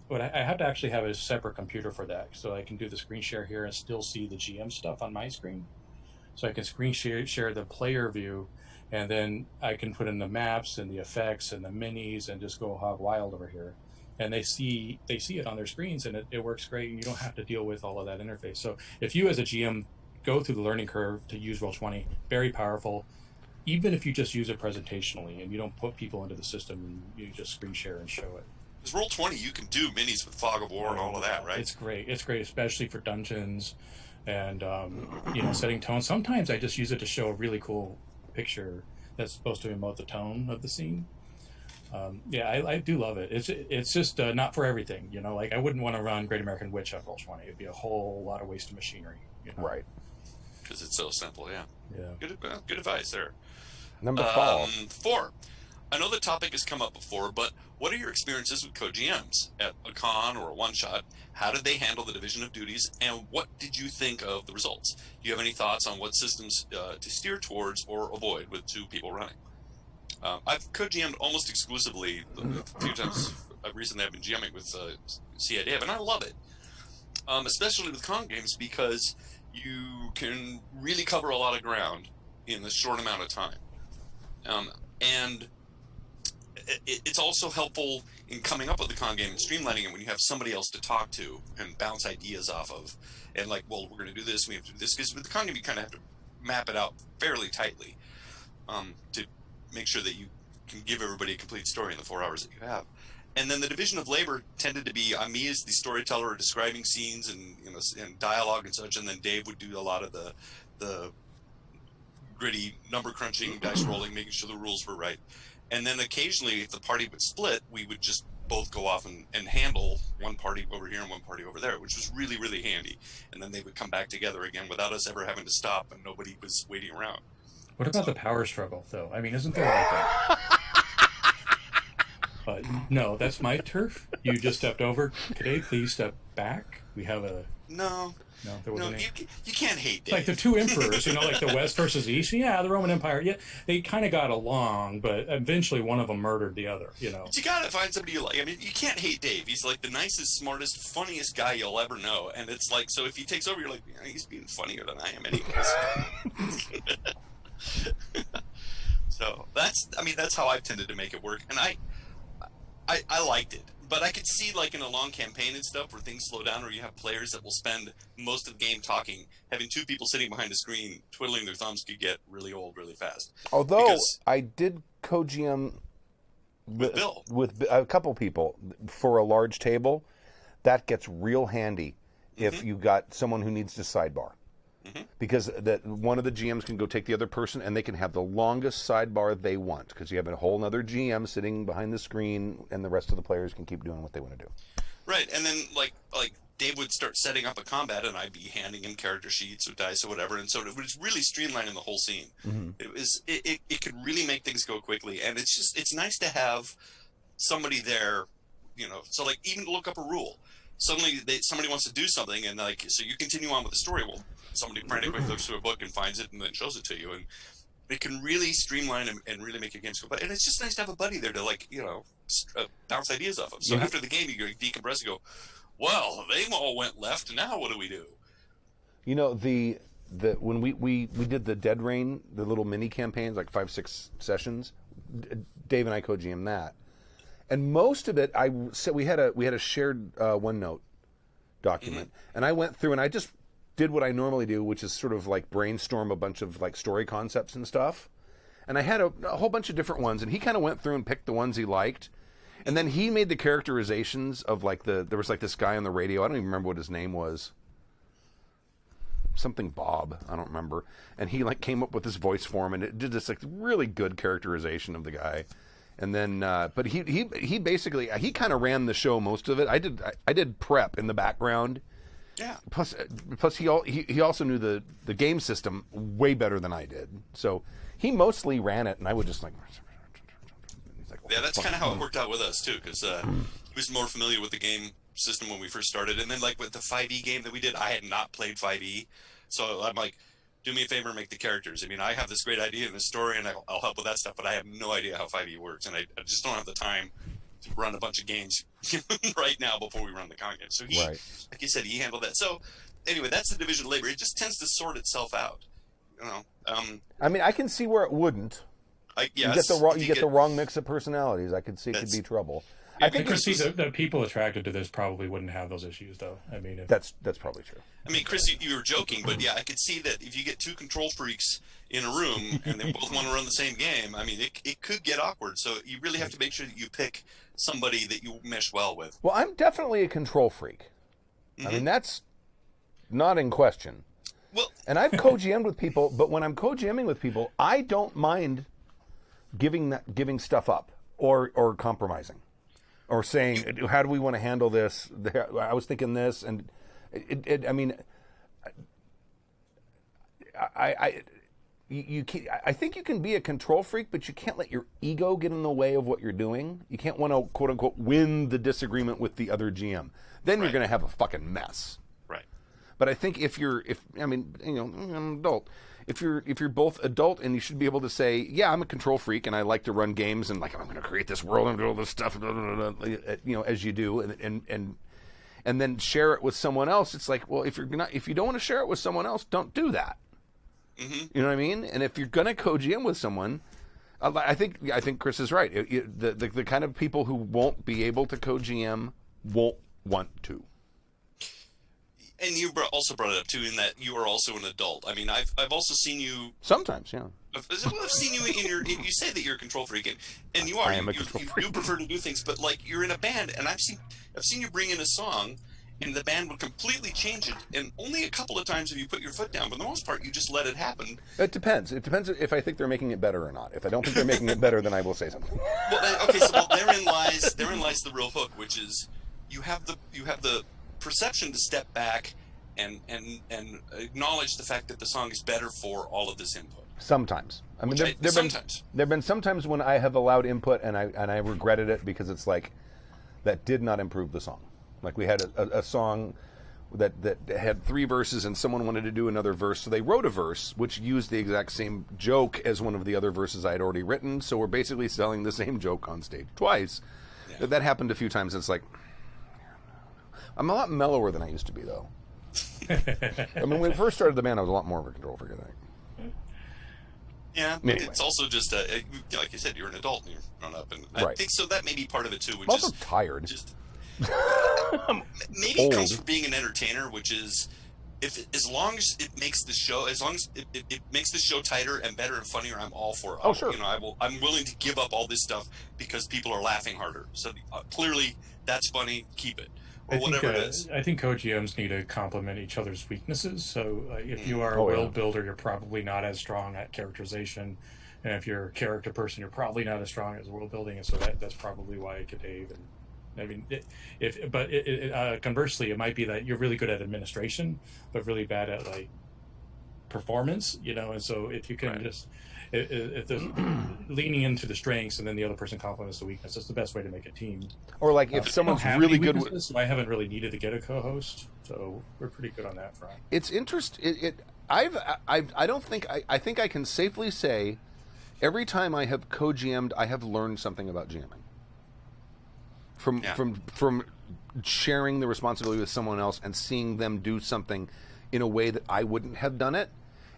but I have to actually have a separate computer for that, so I can do the screen share here and still see the GM stuff on my screen. So I can screen share the player view, and then I can put in the maps and the effects and the minis and just go hog wild over here. And they see it on their screens, and it works great, and you don't have to deal with all of that interface. So if you as a GM go through the learning curve to use Roll20, very powerful. Even if you just use it presentationally and you don't put people into the system, and you just screen share and show it.
Because Roll20, you can do minis with Fog of War and all of that, right?
It's great. It's great, especially for dungeons and setting tone. Sometimes I just use it to show a really cool picture that's supposed to emote the tone of the scene. I do love it. It's just not for everything. I wouldn't want to run Great American Witch on Roll20. It'd be a whole lot of waste of machinery.
Right.
Because it's so simple, yeah.
Yeah.
Good advice there.
Number 4.
4. I know the topic has come up before, but what are your experiences with co-GMs at a con or a one-shot? How did they handle the division of duties, and what did you think of the results? Do you have any thoughts on what systems to steer towards or avoid with 2 people running? I've co-GM'd almost exclusively a few times recently. I've been GMing with C.I. Dave, and I love it, especially with con games because you can really cover a lot of ground in a short amount of time. And it's also helpful in coming up with the con game and streamlining it when you have somebody else to talk to and bounce ideas off of. And like, well, we're going to do this, we have to do this. Because with the con game, you kind of have to map it out fairly tightly to make sure that you can give everybody a complete story in the 4 hours that you have. And then the division of labor tended to be me as the storyteller describing scenes and and dialogue and such, and then Dave would do a lot of the gritty number crunching, dice rolling, making sure the rules were right. And then occasionally, if the party would split, we would just both go off and handle one party over here and one party over there, which was really, really handy. And then they would come back together again without us ever having to stop, and nobody was waiting around.
What about the power struggle, though? I mean, isn't there like a... no, that's my turf. You just stepped over. Today, please step back. We have a...
No,
there wasn't any...
you can't hate Dave.
Like the two emperors, like the West versus East. Yeah, the Roman Empire. Yeah, they kind of got along, but eventually one of them murdered the other.
But you gotta find somebody you like. I mean, you can't hate Dave. He's like the nicest, smartest, funniest guy you'll ever know. And it's like, so if he takes over, you're like, he's being funnier than I am, anyways. So that's how I've tended to make it work, and I liked it. But I could see, like, in a long campaign and stuff where things slow down, or you have players that will spend most of the game talking, having two people sitting behind a screen twiddling their thumbs could get really old really fast.
Although I did co-GM
with Bill.
With a couple people for a large table, that gets real handy if you got someone who needs to sidebar. Because one of the GMs can go take the other person, and they can have the longest sidebar they want, because you have a whole other GM sitting behind the screen, and the rest of the players can keep doing what they want to do. Right,
and then like Dave would start setting up a combat, and I'd be handing him character sheets or dice or whatever, and so it was really streamlining the whole scene. It could really make things go quickly, and it's nice to have somebody there, So like, even to look up a rule, suddenly somebody wants to do something, and like, so you continue on with the story. Well, somebody frantically looks through a book and finds it and then shows it to you, and it can really streamline and really make your games go. And it's just nice to have a buddy there to bounce ideas off of. So after the game, you go decompress and go, well, they all went left, now what do we do?
When we did the Dead Rain, the little mini campaigns, like 5-6 sessions, Dave and I co-GM that, and most of it we had a shared OneNote document, and I went through and I just did what I normally do, which is sort of like brainstorm a bunch of like story concepts and stuff. And I had a whole bunch of different ones, and he kind of went through and picked the ones he liked. And then he made the characterizations of like there was like this guy on the radio. I don't even remember what his name was. Something Bob, I don't remember. And he like came up with this voice for him, and it did this like really good characterization of the guy. And then, but he basically kind of ran the show most of it. I did prep in the background.
Yeah.
Plus he also knew the game system way better than I did. So he mostly ran it, and I would just like.
Yeah, that's kind of how it worked out with us too, because he was more familiar with the game system when we first started, and then like with the 5e game that we did, I had not played 5e, so I'm like, do me a favor and make the characters. I mean, I have this great idea in this story, and I'll help with that stuff, but I have no idea how 5e works, and I just don't have the time to run a bunch of games right now before we run the con game. So he, like you said, he handled that. So anyway, that's the division of labor. It just tends to sort itself out.
I mean, I can see where it wouldn't. You get the wrong mix of personalities. I could see it could be trouble.
I think Chris, the people attracted to this probably wouldn't have those issues, though. I mean,
that's probably true.
I mean, Chris, you were joking, but yeah, I could see that if you get two control freaks in a room and they both want to run the same game, I mean, it could get awkward. So you really have to make sure that you pick somebody that you mesh well with.
Well, I'm definitely a control freak. I mean, that's not in question.
Well,
and I've co-GM'd with people, but when I'm co-GMing with people, I don't mind giving stuff up or compromising. Or saying, how do we want to handle this? I was thinking this, and I mean, I think you can be a control freak, but you can't let your ego get in the way of what you're doing. You can't want to quote unquote win the disagreement with the other GM. Then you're going to have a fucking mess.
Right.
But I think I'm an adult. If you're both adult, and you should be able to say, yeah, I'm a control freak and I like to run games and like I'm going to create this world and do all this stuff, as you do, and then share it with someone else. It's like, well, if you don't want to share it with someone else, don't do that. You know what I mean? And if you're going to co-GM with someone, I think Chris is right. The kind of people who won't be able to co-GM won't want to.
And you also brought it up too, in that you are also an adult. I mean, I've also seen you
Sometimes, yeah.
I've seen you in your. You say that you're a control freak, and you are.
I am a
you
control freak.
do prefer to do things, but like you're in a band, and I've seen you bring in a song, and the band would completely change it. And only a couple of times have you put your foot down. But for the most part, you just let it happen.
It depends. It depends if I think they're making it better or not. If I don't think they're making it better, then I will say something.
Well, okay, so therein lies the real hook, which is you have the perception to step back and acknowledge the fact that the song is better for all of this input.
Sometimes. I mean, there've been sometimes when I have allowed input and I regretted it because it's like that did not improve the song. Like we had a song that had 3 verses and someone wanted to do another verse, so they wrote a verse which used the exact same joke as one of the other verses I had already written. So we're basically selling the same joke on stage twice. Yeah. That happened a few times. It's like I'm a lot mellower than I used to be, though. I mean, when we first started the band, I was a lot more of a control freak, I think.
Yeah,
anyway.
It's also just like you said, you're an adult and you're grown up, and
right.
I think so. That may be part of it too. Which
I'm also
is
tired.
Just maybe it comes from being an entertainer, which is as long as it makes the show, as long as it makes the show tighter and better and funnier, I'm all for it.
Oh, sure.
You know, I'm willing to give up all this stuff because people are laughing harder. So clearly, that's funny. Keep it. Or whatever it is.
I think co-GMs need to complement each other's weaknesses. So if you are a world builder, you're probably not as strong at characterization. And if you're a character person, you're probably not as strong as world building. And so that's probably why Dave. And I mean, conversely, it might be that you're really good at administration, but really bad at like performance. You know, and so if you can just if there's leaning into the strengths and then the other person complements the weakness, that's the best way to make a team.
Or like if someone's really good with,
so I haven't really needed to get a co-host, so we're pretty good on that front.
It's interesting. I don't think I think I can safely say every time I have co-GM'd, I have learned something about GMing from sharing the responsibility with someone else and seeing them do something in a way that I wouldn't have done it,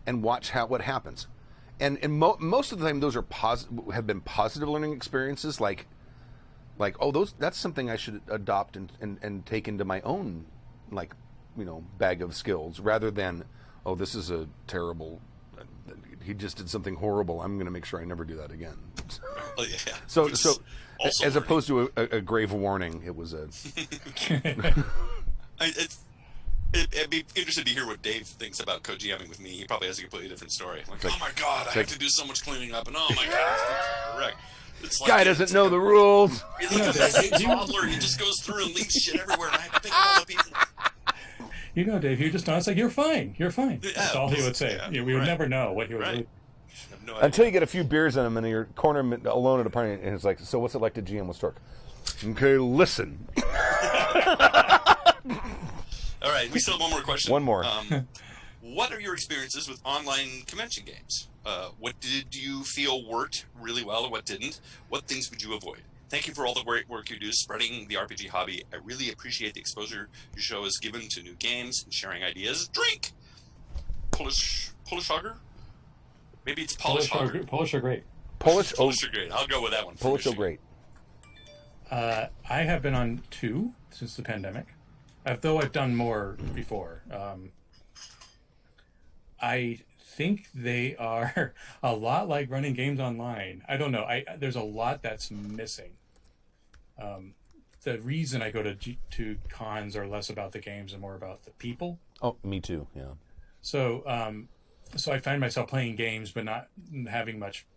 and watch what happens. And most of the time, those are have been positive learning experiences. Like that's something I should adopt and take into my own, like, bag of skills, rather than, this is a terrible. He just did something horrible. I'm going to make sure I never do that again.
Oh, yeah.
So as opposed to a grave warning, it was a.
I'd be interested to hear what Dave thinks about co-GMing with me. He probably has a completely different story. Like, oh my god, I have to do so much cleaning up, and oh my god, it's a wreck. It's like,
guy doesn't know the rules.
He toddler. He just goes through and leaves shit everywhere, and I have to pick up all the pieces.
Dave, you just nods like, you're fine. That's all he would say.
Yeah,
we would never know what he would do.
No
until you get a few beers in him and you're cornered alone at a party, and it's like, so what's it like to GM with Stork? Okay, listen.
All right, we still have one more question.
One more.
What are your experiences with online convention games? What did you feel worked really well and what didn't? What things would you avoid? Thank you for all the great work you do spreading the RPG hobby. I really appreciate the exposure your show has given to new games and sharing ideas. Drink! Polish Hogger? Maybe it's Polish Hogger.
Polish are great.
Polish
are great. I'll go with that one.
Polish are great.
I have been on 2 since the pandemic. Though I've done more before. I think they are a lot like running games online. I don't know. There's a lot that's missing. The reason I go to cons are less about the games and more about the people.
Oh, me too. Yeah.
So I find myself playing games, but not having much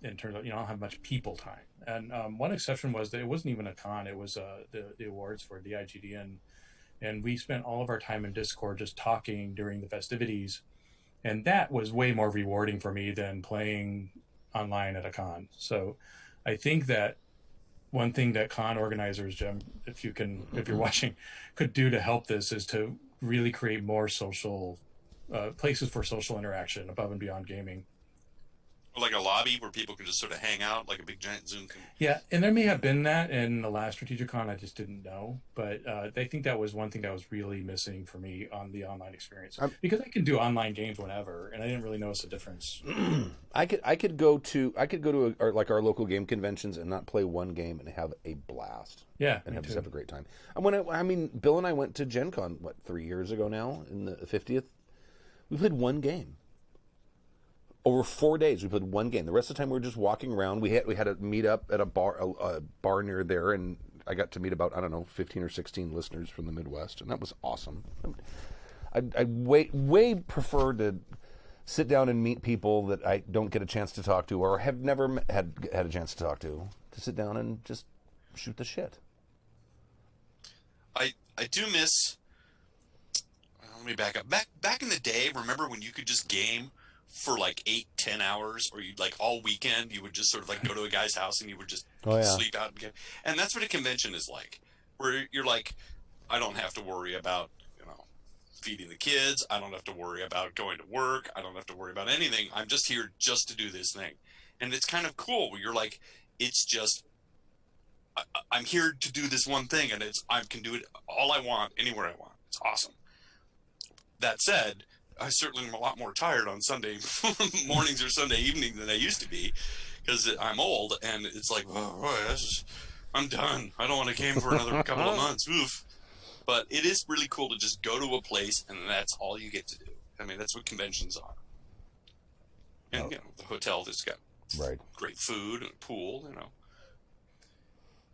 in terms of, I don't have much people time. And one exception was that it wasn't even a con. It was the awards for the IGDN. And we spent all of our time in Discord just talking during the festivities. And that was way more rewarding for me than playing online at a con. So I think that one thing that con organizers, Jim, if you're watching, could do to help this is to really create more social places for social interaction above and beyond gaming.
Or like a lobby where people can just sort of hang out, like a big giant Zoom thing.
Yeah, and there may have been that in the last Strategicon. I just didn't know, but I think that was one thing that was really missing for me on the online experience, because I can do online games whenever, and I didn't really notice a difference.
I could go to our local game conventions and not play one game and have a blast.
Yeah,
and
me
just
too.
have a great time. And Bill and I went to Gen Con 3 years ago now in the 50th. We played one game. Over 4 days, we played one game. The rest of the time, we were just walking around. We had a meet up at a bar near there, and I got to meet about 15 or 16 listeners from the Midwest, and that was awesome. I way prefer to sit down and meet people that I don't get a chance to talk to or have never had a chance to talk to sit down and just shoot the shit.
I do miss. Let me back up. Back in the day, remember when you could just game for like 8-10 hours, or you'd like all weekend you would just sort of like go to a guy's house and you would just sleep out and game. And that's what a convention is like, where you're like, I don't have to worry about feeding the kids, I don't have to worry about going to work, I don't have to worry about anything, I'm just here just to do this thing. And it's kind of cool where you're like, it's just I'm here to do this one thing, and I can do it all I want anywhere I want. It's awesome. That said, I certainly am a lot more tired on Sunday mornings or Sunday evening than I used to be, because I'm old, and it's like, oh, boy, I'm done. I don't want to game for another couple of months. Oof. But it is really cool to just go to a place, and that's all you get to do. I mean, that's what conventions are. And, the hotel that's got great food and a pool,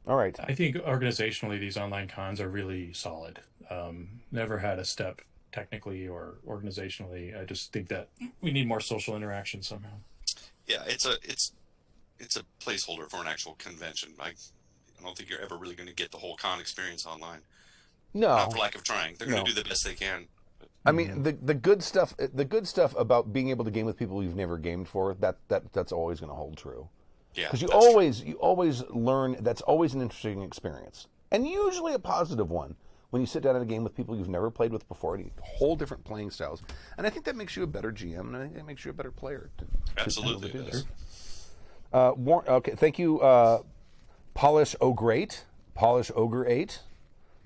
All right.
I think organizationally, these online cons are really solid. Never had a step technically or organizationally. I just think that we need more social interaction somehow.
Yeah, it's a placeholder for an actual convention. I don't think you're ever really going to get the whole con experience online.
No,
not for lack of trying. They're going to do the best they can.
I mean, the good stuff about being able to game with people you've never gamed for, that's always going to hold true.
Yeah,
because you always learn. That's always an interesting experience, and usually a positive one. When you sit down in a game with people you've never played with before, and whole different playing styles, and I think that makes you a better GM, and I think that makes you a better player.
Absolutely,
to do this. Okay, thank you, Polish Ogre 8, Polish Ogre 8,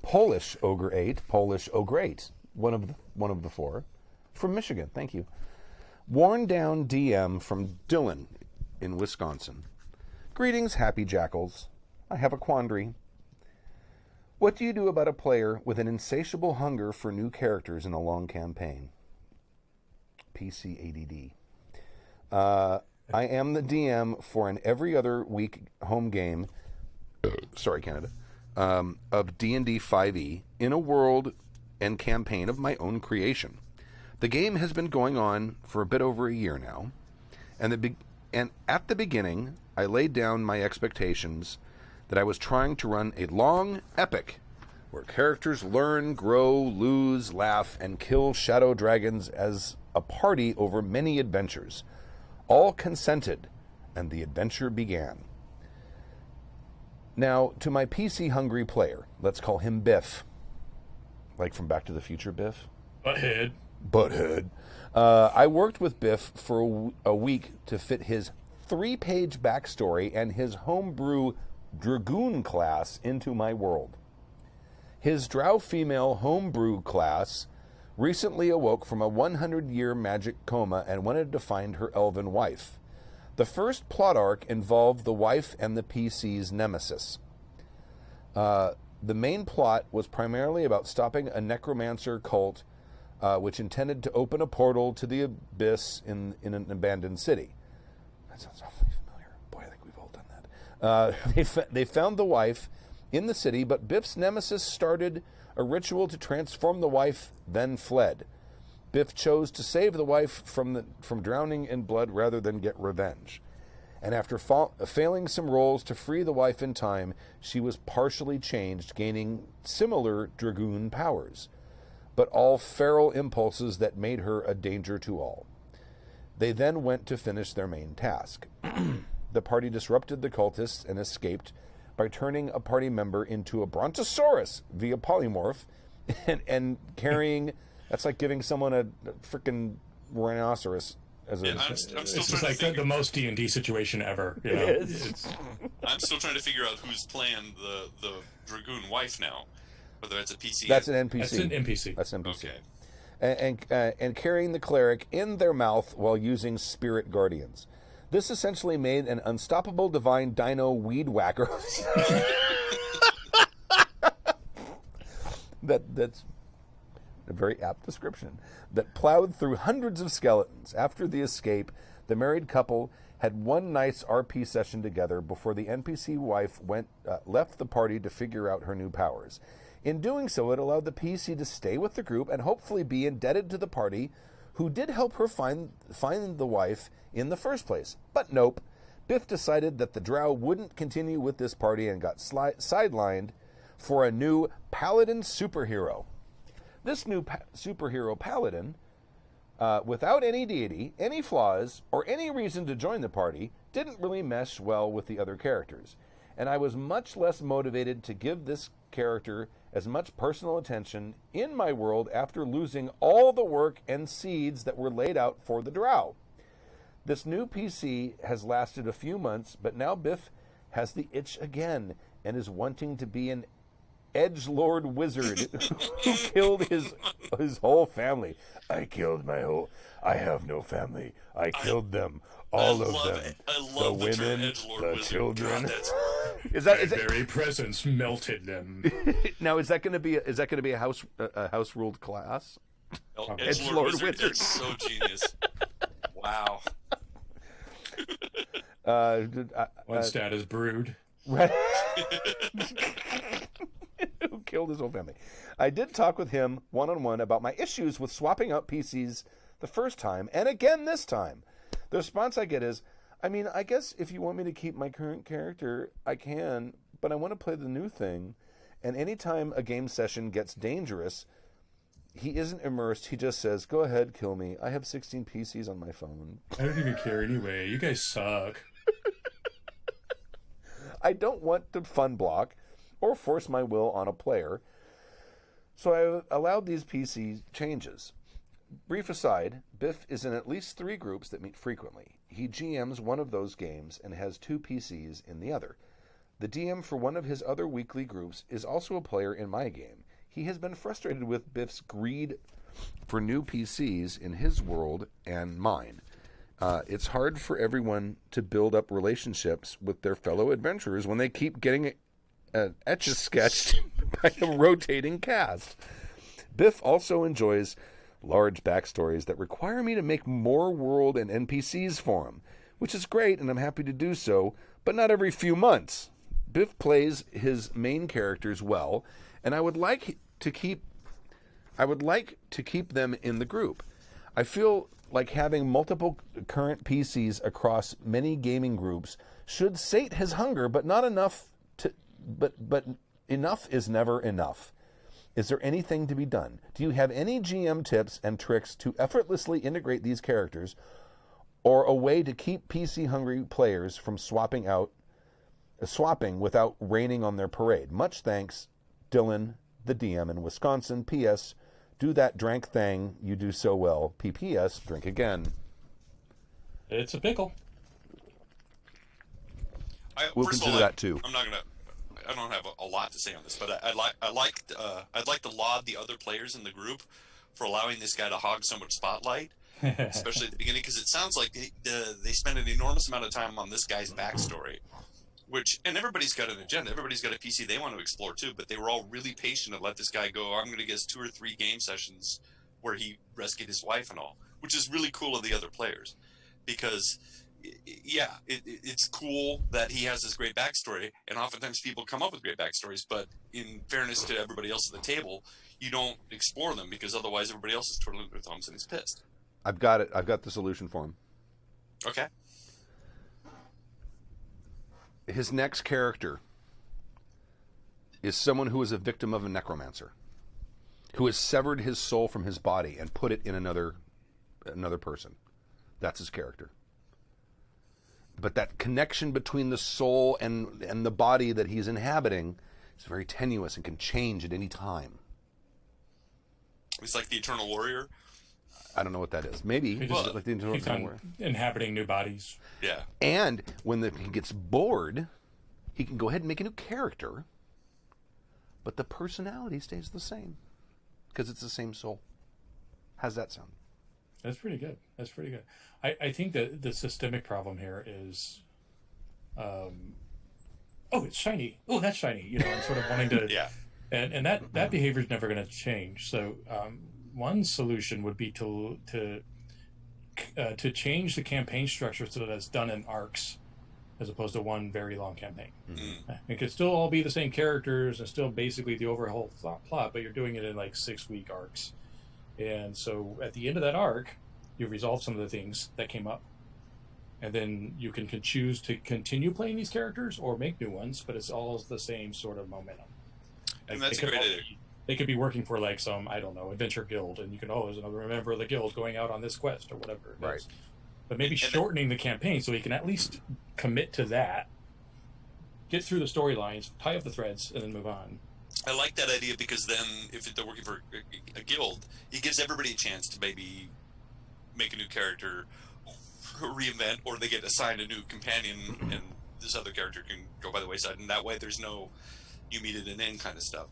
Polish Ogre 8, Polish Ogre 8, one of the four, from Michigan. Thank you. Worn down DM from Dylan in Wisconsin. Greetings, happy jackals. I have a quandary. What do you do about a player with an insatiable hunger for new characters in a long campaign? PC ADD. I am the DM for an every other week home game, sorry, Canada, of D&D 5e in a world and campaign of my own creation. The game has been going on for a bit over a year now, and at the beginning, I laid down my expectations that I was trying to run a long epic where characters learn, grow, lose, laugh, and kill shadow dragons as a party over many adventures. All consented, and the adventure began. Now, to my PC-hungry player, let's call him Biff. Like from Back to the Future Biff? Butthead. I worked with Biff for a week to fit his 3-page backstory and his homebrew Dragoon class into my world. His drow female homebrew class recently awoke from a 100-year magic coma and wanted to find her elven wife. The first plot arc involved the wife and the PC's nemesis. The main plot was primarily about stopping a necromancer cult which intended to open a portal to the abyss in an abandoned city. That sounds awfully familiar. Boy, I think we've all done that. They found the wife in the city, but Biff's nemesis started a ritual to transform the wife, then fled. Biff chose to save the wife from drowning in blood rather than get revenge. And after failing some rolls to free the wife in time, she was partially changed, gaining similar dragoon powers, but all feral impulses that made her a danger to all. They then went to finish their main task. The party disrupted the cultists and escaped by turning a party member into a brontosaurus via polymorph and carrying... That's like giving someone a freaking rhinoceros as a.
Yeah, I'm still
It's
trying
just
to
like
figure.
the most D&D situation ever. You know?
It is.
I'm still trying to figure out who's playing the dragoon wife now, whether it's a PC.
That's an NPC.
That's an NPC.
That's an NPC.
Okay.
And carrying the cleric in their mouth while using spirit guardians. This essentially made an unstoppable divine dino weed whacker. That's a very apt description. That plowed through hundreds of skeletons. After the escape, the married couple had one nice RP session together before the NPC wife left the party to figure out her new powers. In doing so, it allowed the PC to stay with the group and hopefully be indebted to the party, who did help her find the wife in the first place. But nope. Biff decided that the drow wouldn't continue with this party and got sidelined for a new paladin superhero. This new superhero paladin, without any deity, any flaws, or any reason to join the party, didn't really mesh well with the other characters. And I was much less motivated to give this character as much personal attention in my world after losing all the work and seeds that were laid out for the drow. This new PC has lasted a few months, but now Biff has the itch again and is wanting to be an edgelord wizard who killed his whole family. I have no family. I killed them. All of them.
I love
the women,
edgelord
the
wizard.
children.
God, that's...
Is that
Their very presence melted them.
now? Is that going to be a house ruled class?
Edgelord wizard is so genius. Wow.
One stat is brood.
Who killed his whole family. I did talk with him one-on-one about my issues with swapping out PCs the first time and again this time. The response I get is, I mean, I guess if you want me to keep my current character, I can, but I want to play the new thing. And anytime a game session gets dangerous, he isn't immersed. He just says, go ahead, kill me. I have 16 PCs on my phone.
I don't even care anyway. You guys suck.
I don't want to fun block or force my will on a player, so I allowed these PC changes. Brief aside, Biff is in at least 3 groups that meet frequently. He GMs one of those games and has 2 PCs in the other. The DM for one of his other weekly groups is also a player in my game. He has been frustrated with Biff's greed for new PCs in his world and mine. It's hard for everyone to build up relationships with their fellow adventurers when they keep getting etch-a-sketched by a rotating cast. Biff also enjoys large backstories that require me to make more world and NPCs for him, which is great, and I'm happy to do so, but not every few months. Biff plays his main characters well, and I would like to keep them in the group. I feel like having multiple current PCs across many gaming groups should sate his hunger, but not enough to. But enough is never enough. Is there anything to be done? Do you have any GM tips and tricks to effortlessly integrate these characters, or a way to keep PC-hungry players from swapping without raining on their parade? Much thanks, Dylan, the DM in Wisconsin. P.S. Do that drank thing you do so well. P.P.S. Drink again.
It's a pickle.
We'll consider that too.
I don't have a lot to say on this, but I'd like to laud the other players in the group for allowing this guy to hog so much spotlight, especially at the beginning, because it sounds like they spend an enormous amount of time on this guy's backstory. And everybody's got an agenda. Everybody's got a PC they want to explore too, but they were all really patient to let this guy go. I'm going to guess 2 or 3 game sessions where he rescued his wife and all, which is really cool of the other players, because it's cool that he has this great backstory, and oftentimes people come up with great backstories, but in fairness to everybody else at the table, you don't explore them, because otherwise everybody else is twiddling their thumbs and he's pissed.
I've got it. I've got the solution for him.
Okay.
His next character is someone who is a victim of a necromancer, who has severed his soul from his body and put it in another person. That's his character. But that connection between the soul and the body that he's inhabiting is very tenuous and can change at any time.
It's like the Eternal Warrior.
I don't know what that is. Maybe
He
is
just
it like the
keeps on inhabiting new bodies.
Yeah.
And when he gets bored, he can go ahead and make a new character, but the personality stays the same because it's the same soul. How's that sound?
That's pretty good. That's pretty good. I think that the systemic problem here is, oh, it's shiny. Oh, that's shiny. You know, and sort of wanting to,
Yeah.
and that behavior is never going to change. So one solution would be to change the campaign structure so that it's done in arcs, as opposed to one very long campaign.
Mm-hmm.
It could still all be the same characters and still basically the overall plot, but you're doing it in like 6-week arcs. And so at the end of that arc, you've resolved some of the things that came up. And then you can choose to continue playing these characters or make new ones, but it's all the same sort of momentum.
And that's a great idea.
They could be working for like some, I don't know, adventure guild, and you can always another member of the guild going out on this quest or whatever it
Right.
is. But maybe shortening the campaign so you can at least commit to that, get through the storylines, tie up the threads, and then move on.
I like that idea because then if they're working for a guild, it gives everybody a chance to maybe make a new character, reinvent, or they get assigned a new companion and this other character can go by the wayside, and that way there's no you meet at an end kind of stuff.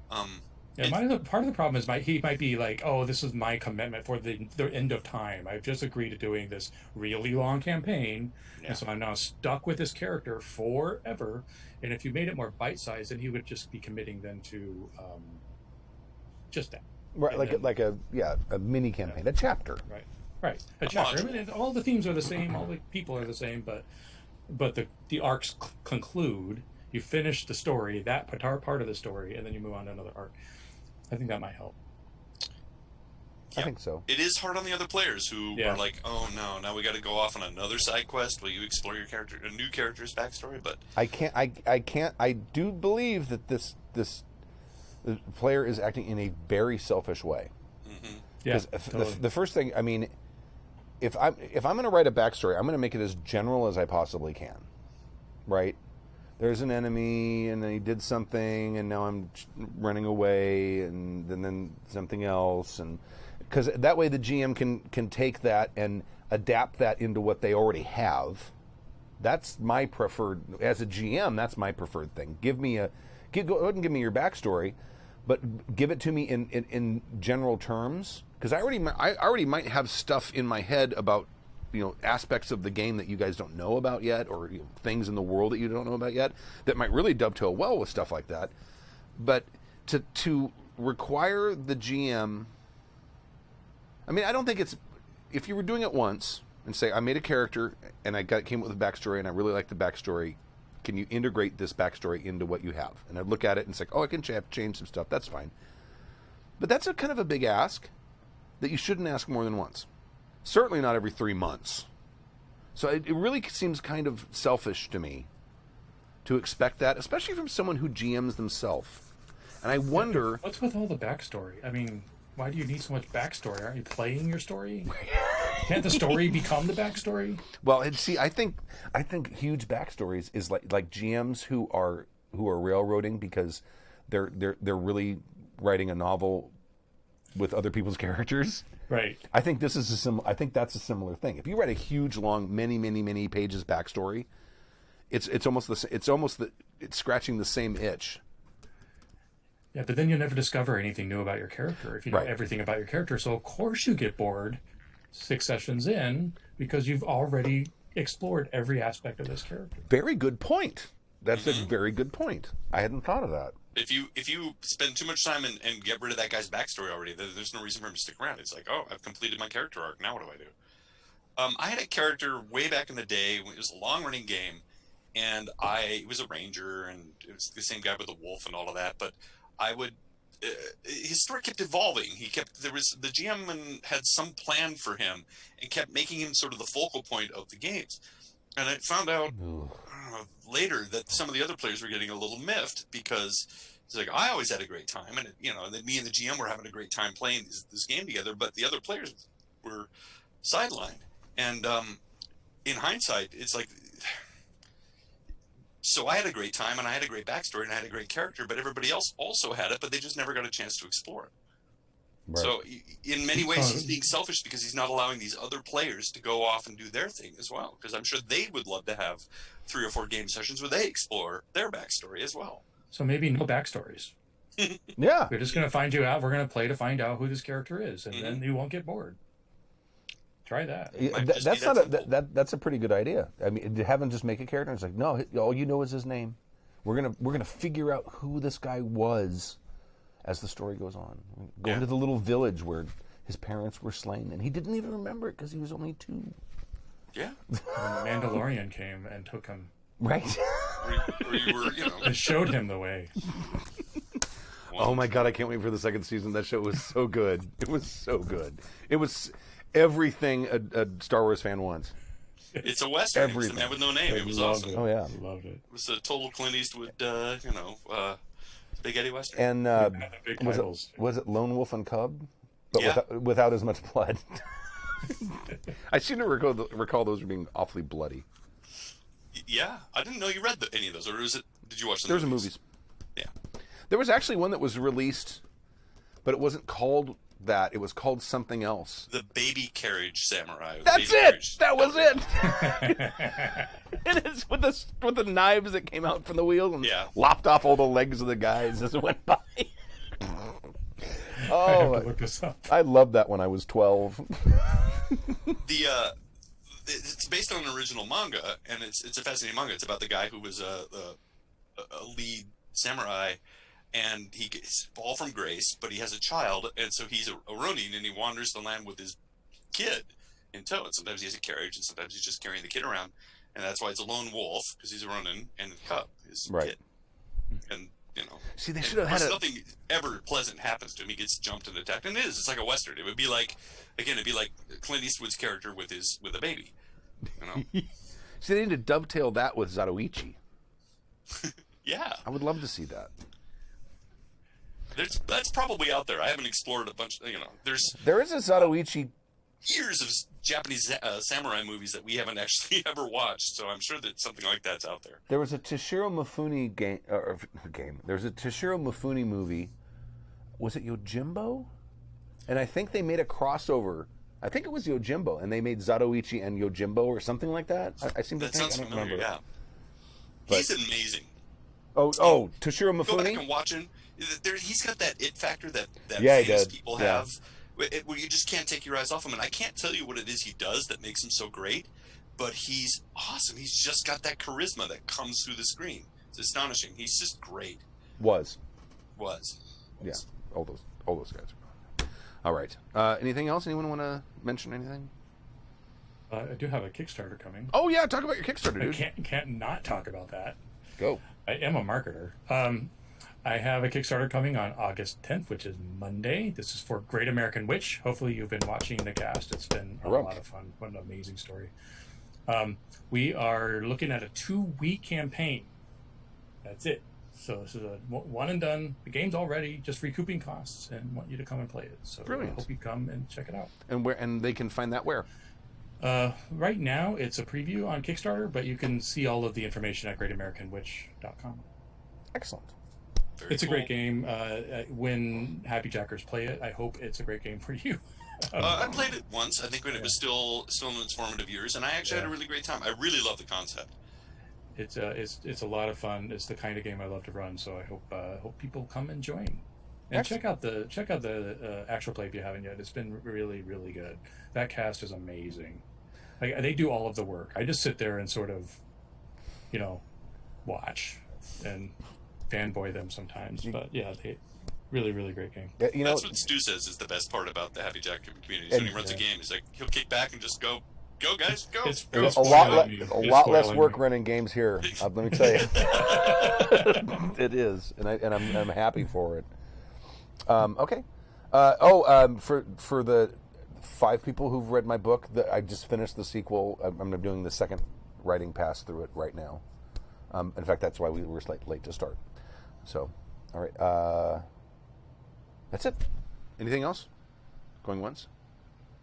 Part of the problem is he might be like, oh, this is my commitment for the end of time. I've just agreed to doing this really long campaign, and so I'm now stuck with this character forever. And if you made it more bite-sized, then he would just be committing then to just that.
Right,
And
like a mini campaign, a chapter.
Right. A chapter. I mean, all the themes are the same, all the people are the same, but the arcs conclude. You finish the story, that part of the story, and then you move on to another arc. I think that might help.
I think so.
It is hard on the other players who are like, oh no, now we got to go off on another side quest. Will you explore your character, a new character's backstory? But
I can't. I do believe that this the player is acting in a very selfish way.
Mm-hmm.
Yeah,
Because the first thing, I mean, if I'm going to write a backstory, I'm going to make it as general as I possibly can, right? There's an enemy, and then he did something, and now I'm running away, and then something else, and because that way the GM can take that and adapt that into what they already have. That's my preferred, as a GM. That's my preferred thing. Go ahead and give me your backstory, but give it to me in general terms, because I already might have stuff in my head about, you know, aspects of the game that you guys don't know about yet, or things in the world that you don't know about yet that might really dovetail well with stuff like that. But to require the GM, I mean, I don't think it's, if you were doing it once and say, I made a character and came up with a backstory and I really like the backstory, can you integrate this backstory into what you have? And I'd look at it and say, oh, I can change some stuff. That's fine. But that's a kind of a big ask that you shouldn't ask more than once. Certainly not every 3 months. So it really seems kind of selfish to me to expect that, especially from someone who GMs themselves. And I wonder...
What's with all the backstory? I mean, why do you need so much backstory? Aren't you playing your story? Can't the story become the backstory?
Well, see, I think huge backstories is like GMs who are railroading because they're really writing a novel with other people's characters.
Right.
I think this is I think that's a similar thing. If you write a huge, long, many pages backstory, it's scratching the same itch.
Yeah, but then you'll never discover anything new about your character if you know everything about your character. So of course you get bored 6 sessions in because you've already explored every aspect of this character.
Very good point. That's a very good point. I hadn't thought of that.
if you spend too much time and get rid of that guy's backstory already, there's no reason for him to stick around. It's like, oh, I've completed my character arc. Now what do I do? I had a character way back in the day when it was a long-running game, and it was a ranger, and it was the same guy with the wolf and all of that. But I would his story kept evolving. The GM had some plan for him and kept making him sort of the focal point of the games. And I found out later that some of the other players were getting a little miffed because it's like, I always had a great time, and that me and the GM were having a great time playing this game together, but the other players were sidelined. And in hindsight, it's like, so I had a great time, and I had a great backstory, and I had a great character, but everybody else also had it, but they just never got a chance to explore it.
Right.
So in many ways, he's being selfish because he's not allowing these other players to go off and do their thing as well. Because I'm sure they would love to have 3 or 4 game sessions where they explore their backstory as well.
So maybe no backstories.
Yeah.
We're just going to find you out. We're going to play to find out who this character is, and then you won't get bored. Try that.
Yeah, that's a pretty good idea. I mean, have him just make a character. It's like, no, all you know is his name. We're gonna figure out who this guy was as the story goes on. Go into the little village where his parents were slain, and he didn't even remember it because he was only 2.
Yeah.
And the Mandalorian came and took him.
Right.
Or you were,
and showed him the way.
Oh my God, I can't wait for the 2nd season. That show was so good. It was so good. It was everything a Star Wars fan wants.
It's a Western. It was The Man with No Name. It was awesome.
Oh, yeah.
Loved it.
It was a total Clint Eastwood, Big Eddie Western.
And was it Lone Wolf and Cub? But without as much blood. I seem to recall those being awfully bloody.
Yeah. I didn't know you read any of those. Or did you watch the
movies?
There was movies.
Yeah. There was actually one that was released, but it wasn't called that. It was called something else.
The Baby Carriage Samurai.
That's it. That was it. And it's with the knives that came out from the wheels and lopped off all the legs of the guys as it went by.
Look this up.
I loved that when I was 12.
It's based on an original manga, and it's a fascinating manga. It's about the guy who was a lead samurai, and he gets fall from grace, but he has a child, and so he's a Ronin, and he wanders the land with his kid in tow. And sometimes he has a carriage, and sometimes he's just carrying the kid around, and that's why it's a lone wolf, because he's a Ronin, and the cub is kid. And
see, they should have had
nothing ever pleasant happens to him. He gets jumped and attacked, and it's like a Western. It would be like, again, it'd be like Clint Eastwood's character with a baby.
See, they need to dovetail that with Zatoichi.
Yeah,
I would love to see that.
That's probably out there. I haven't explored a bunch.
There is a Zatoichi.
Years of Japanese samurai movies that we haven't actually ever watched, so I'm sure that something like that's out there.
There was a Toshiro Mifune game. There's a Toshiro Mifune movie. Was it Yojimbo? And I think they made a crossover. I think it was Yojimbo, and they made Zatoichi and Yojimbo or something like that. I seem to think.
Sounds familiar. Yeah,
but
he's amazing.
Oh, Toshiro Mifune.
Go back and watch him. He's got that it factor that
famous
people have. Where you just can't take your eyes off him. And I can't tell you what it is he does that makes him so great, but he's awesome. He's just got that charisma that comes through the screen. It's astonishing. He's just great.
Was.
Yeah.
All those guys are gone. All right. Anything else? Anyone want to mention anything?
I do have a Kickstarter coming.
Oh, yeah. Talk about your Kickstarter, dude.
I can't not talk about that.
Go.
I am a marketer. I have a Kickstarter coming on August 10th, which is Monday. This is for Great American Witch. Hopefully you've been watching the cast. It's been a lot of fun. What an amazing story. We are looking at a 2-week campaign. That's it. So this is a one and done. The game's all ready, just recouping costs, and want you to come and play it. So I hope you come and check it out.
And they can find that where?
Right now, it's a preview on Kickstarter, but you can see all of the information at greatamericanwitch.com.
Excellent.
It's a great game. When Happy Jackers play it, I hope it's a great game for you.
I played it once, I think when it was still in its formative years, and I actually had a really great time. I really love the concept.
It's a lot of fun. It's the kind of game I love to run, so I hope people come and join. And check out the actual play if you haven't yet. It's been really, really good. That cast is amazing. Like, they do all of the work. I just sit there and sort of, watch and fanboy them sometimes. But yeah, they really, really great game.
Yeah,
that's what Stu says is the best part about the Happy Jack community. Is when he runs a game, he's like, he'll kick back and just go guys, go.
It's
a lot less work running games here. Let me tell you, it is, and I'm happy for it. Okay. For the 5 people who've read my book, I just finished the sequel. I'm doing the second writing pass through it right now. In fact, that's why we were late to start. So, all right. That's it. Anything else? Going once?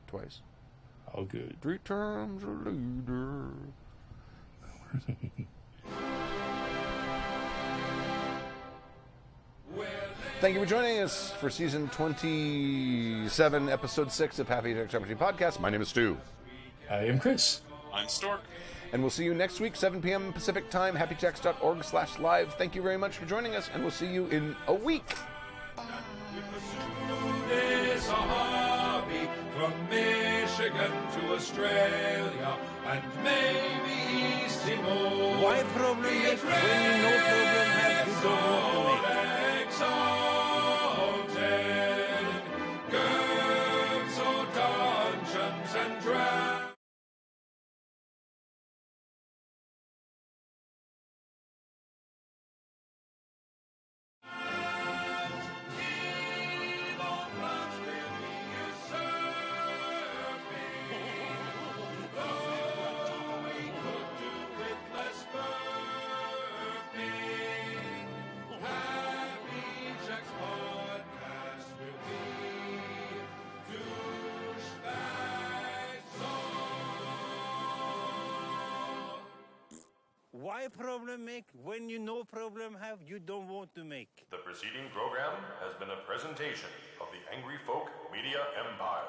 Twice?
All good.
3 times a leader. Thank you for joining us for season 27, episode 6 of Happy Jacks RPG Podcast. My name is Stu.
I am Chris.
I'm Stork.
And we'll see you next week, 7 p.m. Pacific Time, happyjacks.org/live. Thank you very much for joining us, and we'll see you in a week.
It's a hobby from Michigan to Australia and maybe East Timor.
Why problem make when you no problem have you don't want to make?
Exalted, Gerps or Dungeons and Dragons.
Why problem make when you no problem have you don't want to make?
The preceding program has been a presentation of the Angry Folk Media Empire.